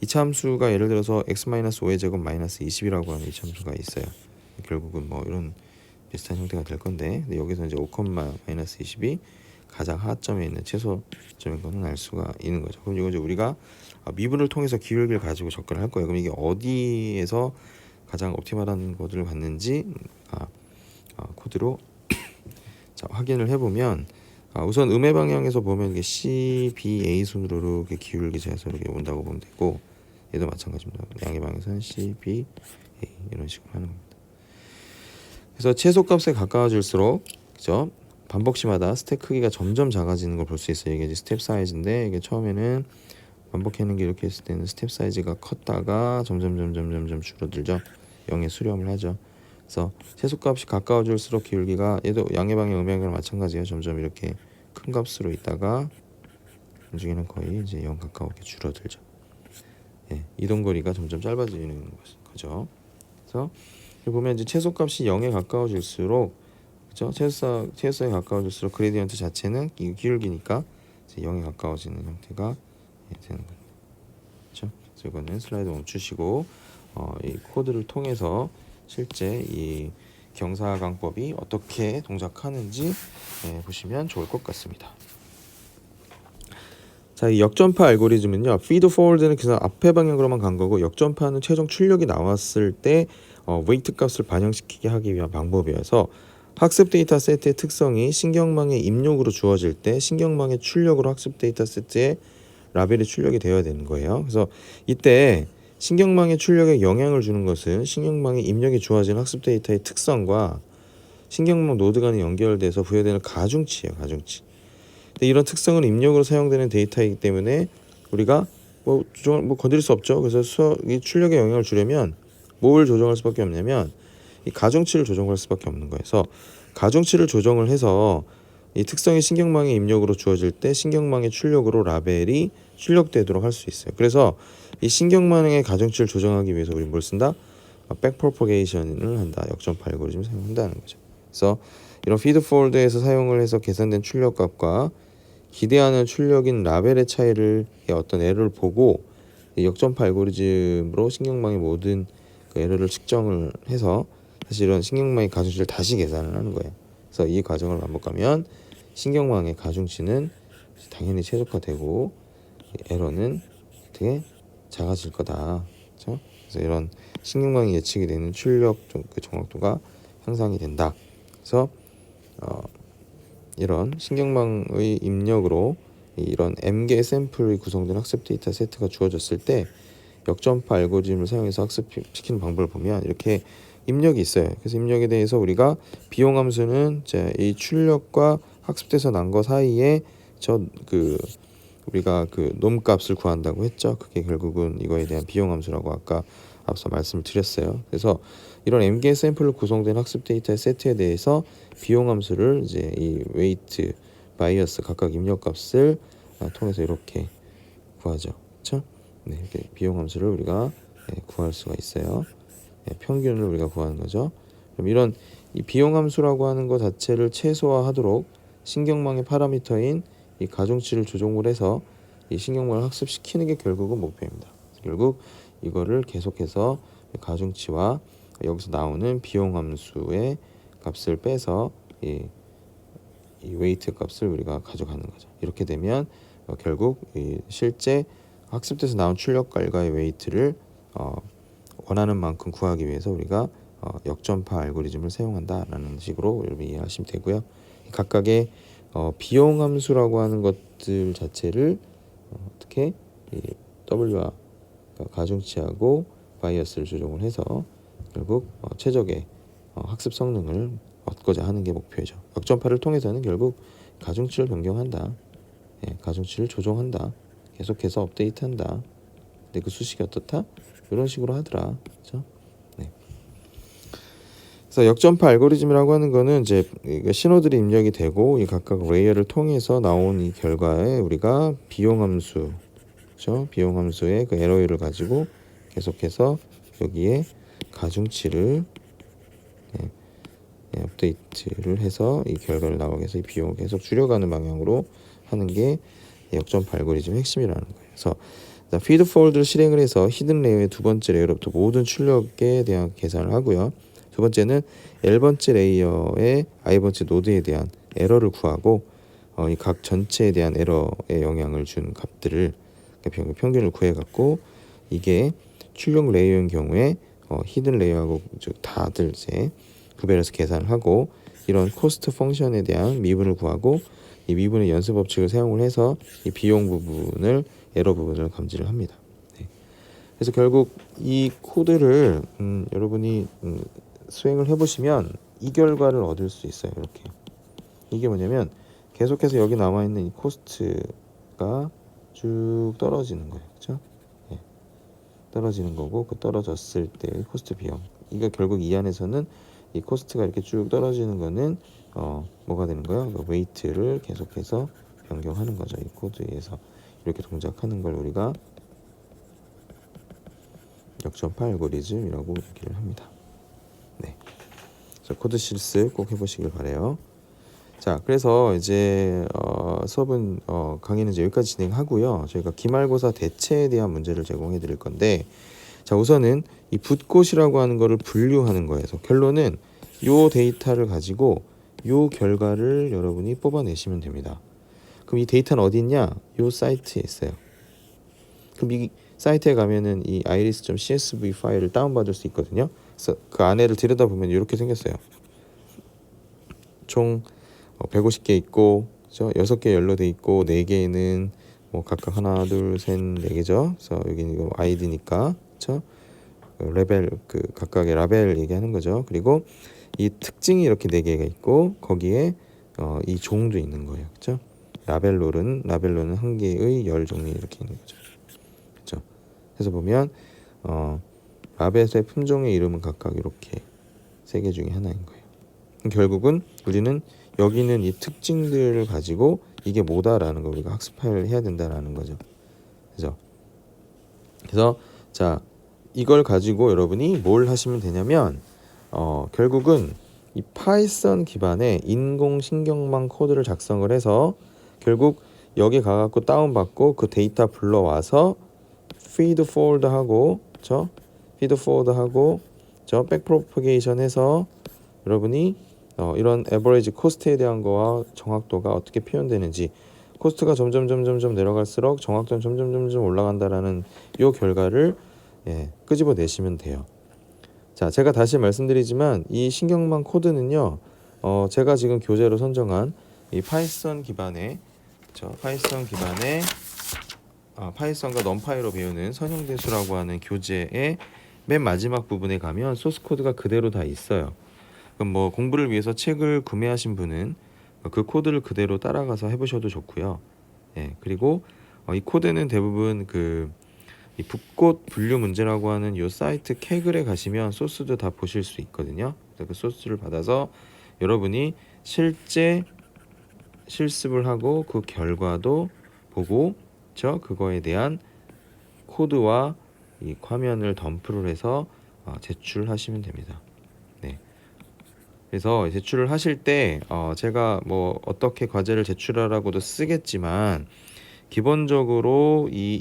이차 함수가 예를 들어서 x-5의 제곱 마이너스 20이라고 하는 이차 함수가 있어요. 결국은 뭐 이런 비슷한 형태가 될 건데, 근데 여기서 이제 5, 마이너스 20이 가장 하점에 있는 최소점인 거는 알 수가 있는 거죠. 그럼 이거 이제 우리가 미분을 통해서 기울기를 가지고 접근을 할 거예요. 그럼 이게 어디에서 가장 옵티멀한 코드를 받는지 코드로 자, 확인을 해보면 우선 음의 방향에서 보면 이게 CBA 순으로 이렇게 기울기 재서 이렇게 온다고 보면 되고, 얘도 마찬가지입니다. 양의 방향에서는 CBA 이런 식으로 하는 겁니다. 그래서 최소값에 가까워질수록 그죠? 반복시마다 스택 크기가 점점 작아지는 걸 볼 수 있어요. 이게 이제 스텝 사이즈인데, 이게 처음에는 반복하는 게 이렇게 했을 때는 스텝 사이즈가 컸다가 점점 줄어들죠. 0에 수렴을 하죠. 그래서 최소값이 가까워질수록 기울기가, 얘도 양의 방향 음의 방향이랑 마찬가지예요. 점점 이렇게 큰 값으로 있다가 나중에는 거의 이제 0 가까우게 줄어들죠. 예, 이동거리가 점점 짧아지는 거죠. 그래서 보면 이제 최소값이 0에 가까워질수록, 그죠? 최소에 가까워질수록 그레디언트 자체는 이 기울기니까 이제 0에 가까워지는 형태가 되는 겁니다. 그렇죠? 그래서 이거는 슬라이드 멈추시고 이 코드를 통해서 실제 이 경사강법이 어떻게 동작하는지 보시면 좋을 것 같습니다. 자, 이 역전파 알고리즘은요, feed forward는 그래서 앞에 방향으로만 간 거고, 역전파는 최종 출력이 나왔을 때 웨이트 값을 반영시키게 하기 위한 방법이어서 학습 데이터 세트의 특성이 신경망의 입력으로 주어질 때 신경망의 출력으로 학습 데이터 세트에 라벨이 출력이 되어야 되는 거예요. 그래서 이때 신경망의 출력에 영향을 주는 것은 신경망의 입력이 주어진 학습 데이터의 특성과 신경망 노드 간에 연결돼서 부여되는 가중치예요. 가중치. 근데 이런 특성은 입력으로 사용되는 데이터이기 때문에 우리가 뭐 건드릴 수 없죠. 그래서 이 출력에 영향을 주려면 뭘 조정할 수밖에 없냐면 이 가중치를 조정할 수밖에 없는 거예요. 그래서 가중치를 조정을 해서 이 특성이 신경망의 입력으로 주어질 때 신경망의 출력으로 라벨이 출력되도록 할 수 있어요. 그래서 이 신경망의 가중치를 조정하기 위해서 우리 뭘 쓴다? 백프로포게이션을 한다. 역전파 알고리즘을 사용한다는 거죠. 그래서 이런 피드 포워드에서 사용을 해서 계산된 출력값과 기대하는 출력인 라벨의 차이를 어떤 에러를 보고 역전파 알고리즘으로 신경망의 모든 그 에러를 측정을 해서 사실은 신경망의 가중치를 다시 계산을 하는 거예요. 그래서 이 과정을 반복하면 신경망의 가중치는 당연히 최소화되고 에러는 되게 작아질 거다. 그렇죠? 그래서 이런 신경망이 예측이 되는 출력 그 정확도가 향상이 된다. 그래서 이런 신경망의 입력으로 이런 m개 샘플이 구성된 학습 데이터 세트가 주어졌을 때 역전파 알고리즘을 사용해서 학습시키는 방법을 보면 이렇게 입력이 있어요. 그래서 입력에 대해서 우리가 비용함수는 이제 이 출력과 학습돼서 난 거 사이에 우리가 그 놈값을 구한다고 했죠. 그게 결국은 이거에 대한 비용함수라고 아까 앞서 말씀을 드렸어요. 그래서 이런 m개 샘플로 구성된 학습 데이터의 세트에 대해서 비용함수를 이제 이 웨이트, 바이어스 각각 입력값을 통해서 이렇게 구하죠. 그렇죠? 네, 이렇게 비용함수를 우리가 구할 수가 있어요. 평균을 우리가 구하는 거죠. 그럼 이런 이 비용함수라고 하는 것 자체를 최소화하도록 신경망의 파라미터인 이 가중치를 조정을 해서 이 신경망을 학습시키는 게 결국은 목표입니다. 결국 이거를 계속해서 가중치와 여기서 나오는 비용함수의 값을 빼서 이 웨이트 값을 우리가 가져가는 거죠. 이렇게 되면 결국 이 실제 학습돼서 나온 출력값과의 웨이트를 원하는 만큼 구하기 위해서 우리가 역전파 알고리즘을 사용한다라는 식으로 여러분 이해하시면 되고요. 각각의 비용함수라고 하는 것들 자체를 어떻게 W와 가중치하고 바이어스를 조정을 해서 결국 최적의 학습 성능을 얻고자 하는 게 목표죠. 역전파를 통해서는 결국 가중치를 변경한다. 가중치를 조정한다. 계속해서 업데이트한다. 근데 그 수식이 어떻다? 이런 식으로 하더라. 그렇죠? 네. 그래서 역전파 알고리즘이라고 하는 거는 이제 신호들이 입력이 되고 이 각각 레이어를 통해서 나온 이 결과에 우리가 비용함수, 그렇죠? 비용함수의 그 에러율을 가지고 계속해서 여기에 가중치를 업데이트를 해서 이 결과를 나오게 해서 이 비용을 계속 줄여가는 방향으로 하는 게 역점프 알고리즘의 핵심이라는 거예요. 그래서 피드 포워드를 실행을 해서 히든 레이어의 두 번째 레이어로부터 모든 출력에 대한 계산을 하고요. 두 번째는 L번째 레이어의 I번째 노드에 대한 에러를 구하고 이 각 전체에 대한 에러에 영향을 준 값들을 평균을 구해갖고 이게 출력 레이어인 경우에 히든 레이어하고 다들 이제 구별해서 계산을 하고 이런 코스트 펑션에 대한 미분을 구하고 이 미분의 연습 법칙을 사용을 해서 이 비용 부분을 에러 부분을 감지를 합니다. 네. 그래서 결국 이 코드를 여러분이 수행을 해보시면 이 결과를 얻을 수 있어요. 이렇게 이게 뭐냐면 계속해서 여기 남아있는 이 코스트가 쭉 떨어지는 거예요. 그렇죠? 네. 떨어지는 거고 그 떨어졌을 때 코스트 비용 이거 결국 이 안에서는 이 코스트가 이렇게 쭉 떨어지는 거는 뭐가 되는 거야? 웨이트를 계속해서 변경하는 거죠. 이 코드에서 이렇게 동작하는 걸 우리가 역점프 알고리즘이라고 얘기를 합니다. 네. 그래서 코드 실습 꼭 해보시길 바래요. 자, 그래서 이제 수업은 강의는 이제 여기까지 진행하고요. 저희가 기말고사 대체에 대한 문제를 제공해 드릴 건데, 자, 우선은 이 붓꽃이라고 하는 거를 분류하는 거에서 결론은 요 데이터를 가지고 요 결과를 여러분이 뽑아내시면 됩니다. 그럼 이 데이터는 어디 있냐? 요 사이트에 있어요. 그럼 이 사이트에 가면은 이 iris.csv 파일을 다운받을 수 있거든요. 그래서 그 안에를 들여다보면 이렇게 생겼어요. 총 150개 있고, 그죠? 6개 연로돼 있고, 4개는 뭐 각각 하나, 둘, 셋, 4개죠. 그래서 여기는 이거 아이디니까, 그죠? 레벨 각각의 라벨 얘기하는 거죠. 그리고 이 특징이 이렇게 4개가 있고 거기에 이 종도 있는 거예요. 그렇죠? 라벨로는 한 개의 열 종이 이렇게 있는 거죠. 그렇죠? 그래서 보면 라벨의 품종의 이름은 각각 이렇게 3개 중에 하나인 거예요. 결국은 우리는 여기 있는 이 특징들을 가지고 이게 뭐다라는 걸 우리가 학습을 해야 된다라는 거죠. 그죠? 그래서 자, 이걸 가지고 여러분이 뭘 하시면 되냐면 결국은 이 파이썬 기반의 인공신경망 코드를 작성을 해서 결국 여기 가갖고 다운받고 그 데이터 불러와서 feed forward 하고 백프로퍼게이션 해서 여러분이 이런 에버리지 코스트에 대한 거와 정확도가 어떻게 표현되는지 코스트가 점점 내려갈수록 정확도는 점점 올라간다라는 요 결과를 끄집어내시면 돼요. 자, 제가 다시 말씀드리지만 이 신경망 코드는요, 제가 지금 교재로 선정한 이 파이썬 기반의 파이썬과 넘파이로 배우는 선형대수라고 하는 교재의 맨 마지막 부분에 가면 소스 코드가 그대로 다 있어요. 그럼 뭐 공부를 위해서 책을 구매하신 분은 그 코드를 그대로 따라가서 해보셔도 좋고요. 그리고 이 코드는 대부분 이 붓꽃 분류 문제라고 하는 이 사이트 케글에 가시면 소스도 다 보실 수 있거든요. 그 소스를 받아서 여러분이 실제 실습을 하고 그 결과도 보고 그거에 대한 코드와 이 화면을 덤프를 해서 제출하시면 됩니다. 네. 그래서 제출을 하실 때 제가 뭐 어떻게 과제를 제출하라고도 쓰겠지만 기본적으로 이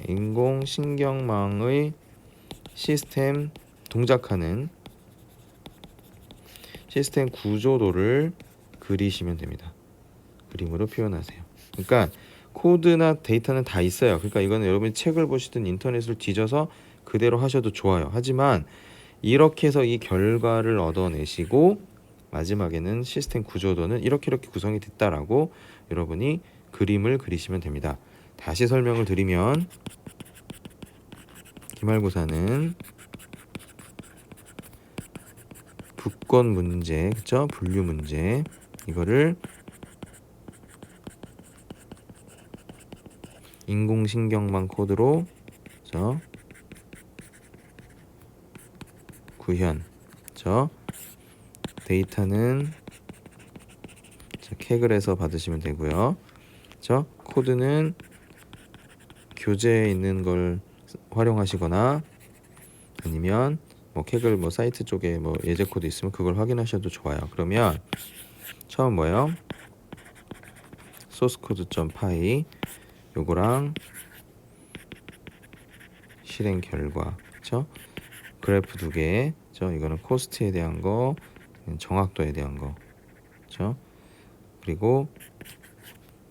인공신경망의 시스템 동작하는 시스템 구조도를 그리시면 됩니다. 그림으로 표현하세요. 그러니까 코드나 데이터는 다 있어요. 그러니까 이거는 여러분이 책을 보시든 인터넷을 뒤져서 그대로 하셔도 좋아요. 하지만 이렇게 해서 이 결과를 얻어내시고 마지막에는 시스템 구조도는 이렇게 구성이 됐다라고 여러분이 그림을 그리시면 됩니다. 다시 설명을 드리면 기말고사는 붓꽃 문제, 그쵸? 분류 문제 이거를 인공신경망 코드로 구현, 데이터는 케글에서 받으시면 되고요. 코드는 교재에 있는 걸 활용하시거나 아니면 뭐 케글 뭐 사이트 쪽에 뭐 예제 코드 있으면 그걸 확인하셔도 좋아요. 그러면 처음 뭐예요? 소스 코드 .py 요거랑 실행 결과, 그렇죠? 그래프 두 개, 그렇죠? 이거는 코스트에 대한 거, 정확도에 대한 거, 그렇죠? 그리고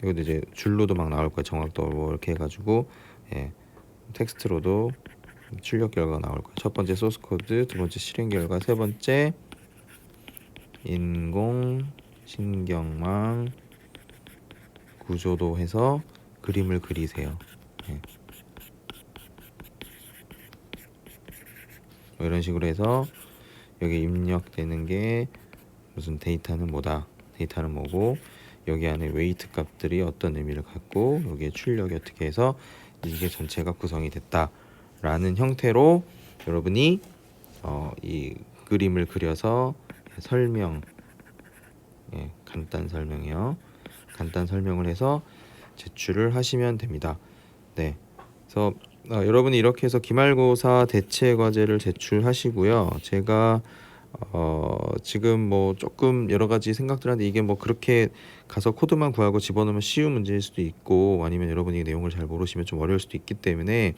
이것도 이제 줄로도 막 나올 거예요. 정확도 뭐 이렇게 해가지고 예, 텍스트로도 출력 결과가 나올 거예요. 첫 번째 소스 코드, 두 번째 실행 결과, 세 번째 인공신경망 구조도 해서 그림을 그리세요. 예. 뭐 이런 식으로 해서 여기 입력되는 게 무슨 데이터는 뭐다, 데이터는 뭐고 여기 안에 웨이트 값들이 어떤 의미를 갖고 여기에 출력이 어떻게 해서 이게 전체가 구성이 됐다 라는 형태로 여러분이 이 그림을 그려서 설명, 예, 간단 설명이요. 간단 설명을 해서 제출을 하시면 됩니다. 네, 그래서 여러분이 이렇게 해서 기말고사 대체 과제를 제출하시고요. 제가 지금 뭐 조금 여러 가지 생각들 하는데 이게 뭐 그렇게 가서 코드만 구하고 집어넣으면 쉬운 문제일 수도 있고 아니면 여러분이 내용을 잘 모르시면 좀 어려울 수도 있기 때문에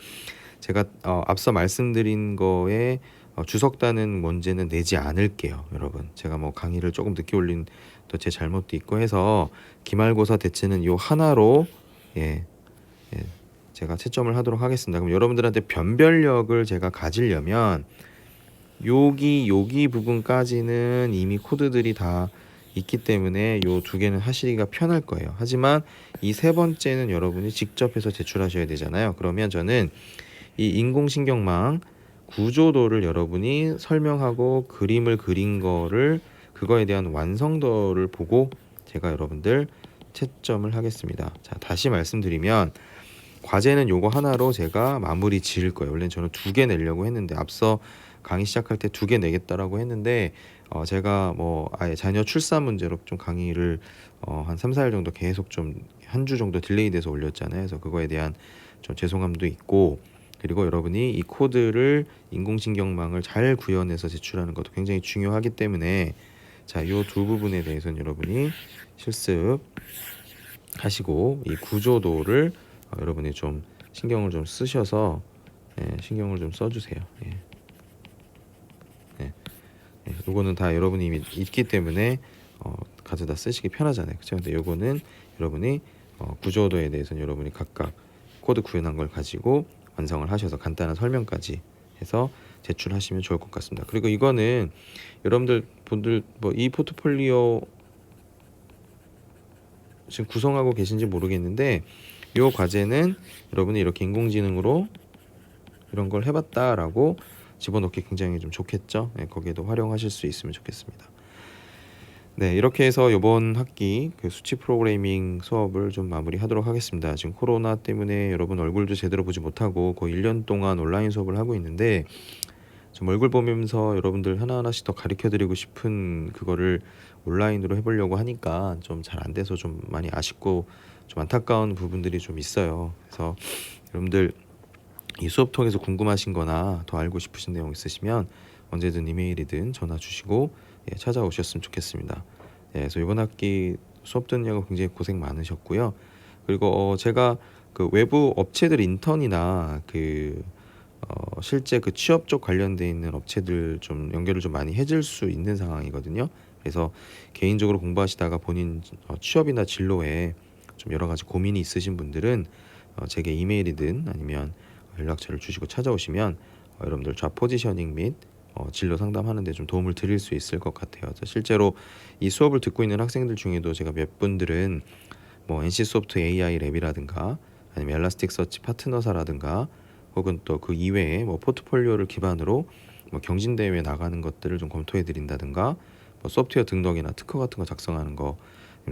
제가 앞서 말씀드린 거에 주석다는 문제는 내지 않을게요, 여러분. 제가 뭐 강의를 조금 늦게 올린 또 제 잘못도 있고 해서 기말고사 대체는 요 하나로 예, 예, 제가 채점을 하도록 하겠습니다. 그럼 여러분들한테 변별력을 제가 가지려면 여기 부분까지는 이미 코드들이 다 있기 때문에 요 두 개는 하시기가 편할 거예요. 하지만 이 세 번째는 여러분이 직접 해서 제출하셔야 되잖아요. 그러면 저는 이 인공신경망 구조도를 여러분이 설명하고 그림을 그린 거를 그거에 대한 완성도를 보고 제가 여러분들 채점을 하겠습니다. 자, 다시 말씀드리면 과제는 요거 하나로 제가 마무리 지을 거예요. 원래는 저는 두 개 내려고 했는데 앞서 강의 시작할 때 두 개 내겠다라고 했는데 제가 뭐 아예 자녀 출산 문제로 좀 강의를 한 3, 4일 정도 계속 좀 한 주 정도 딜레이 돼서 올렸잖아요. 그래서 그거에 대한 좀 죄송함도 있고 그리고 여러분이 이 코드를 인공신경망을 잘 구현해서 제출하는 것도 굉장히 중요하기 때문에 자, 요 두 부분에 대해서는 여러분이 실습하시고 이 구조도를 여러분이 좀 신경을 좀 쓰셔서 신경을 좀 써주세요. 예. 예. 예. 요거는 다 여러분이 이미 있기 때문에 가져다 쓰시기 편하잖아요. 그렇죠? 근데 요거는 여러분이 구조도에 대해서는 여러분이 각각 코드 구현한 걸 가지고 완성을 하셔서 간단한 설명까지 해서 제출하시면 좋을 것 같습니다. 그리고 이거는 여러분들 분들 뭐 이 포트폴리오 지금 구성하고 계신지 모르겠는데 이 과제는 여러분이 이렇게 인공지능으로 이런 걸 해봤다라고 집어넣기 굉장히 좀 좋겠죠. 네, 거기에도 활용하실 수 있으면 좋겠습니다. 네, 이렇게 해서 이번 학기 그 수치 프로그래밍 수업을 좀 마무리하도록 하겠습니다. 지금 코로나 때문에 여러분 얼굴도 제대로 보지 못하고 거의 1년 동안 온라인 수업을 하고 있는데 좀 얼굴 보면서 여러분들 하나하나씩 더 가르쳐드리고 싶은 그거를 온라인으로 해보려고 하니까 좀 잘 안 돼서 좀 많이 아쉽고 좀 안타까운 부분들이 좀 있어요. 그래서 여러분들 이 수업 통해서 궁금하신 거나 더 알고 싶으신 내용 있으시면 언제든 이메일이든 전화 주시고 찾아오셨으면 좋겠습니다. 그래서 이번 학기 수업 듣느라고 굉장히 고생 많으셨고요. 그리고 제가 그 외부 업체들 인턴이나 그 실제 그 취업 쪽 관련돼 있는 업체들 좀 연결을 좀 많이 해줄 수 있는 상황이거든요. 그래서 개인적으로 공부하시다가 본인 취업이나 진로에 좀 여러 가지 고민이 있으신 분들은 제게 이메일이든 아니면 연락처를 주시고 찾아오시면 여러분들 좌 포지셔닝 및 진로 상담하는데 좀 도움을 드릴 수 있을 것 같아요. 그래서 실제로 이 수업을 듣고 있는 학생들 중에도 제가 몇 분들은 뭐 NC소프트 AI 랩이라든가 아니면 엘라스틱서치 파트너사라든가 혹은 또 그 이외에 뭐 포트폴리오를 기반으로 뭐 경진대회에 나가는 것들을 좀 검토해 드린다든가 뭐 소프트웨어 등록이나 특허 같은 거 작성하는 거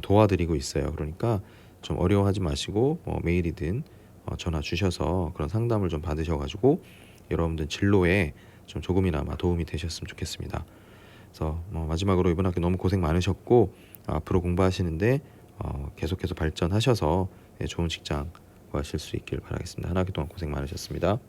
도와드리고 있어요. 그러니까 좀 어려워하지 마시고 메일이든 전화 주셔서 그런 상담을 좀 받으셔가지고 여러분들 진로에 좀 조금이나마 도움이 되셨으면 좋겠습니다. 그래서 마지막으로 이번 학기 너무 고생 많으셨고 앞으로 공부하시는데 계속해서 발전하셔서 좋은 직장 구하실 수 있길 바라겠습니다. 한 학기 동안 고생 많으셨습니다.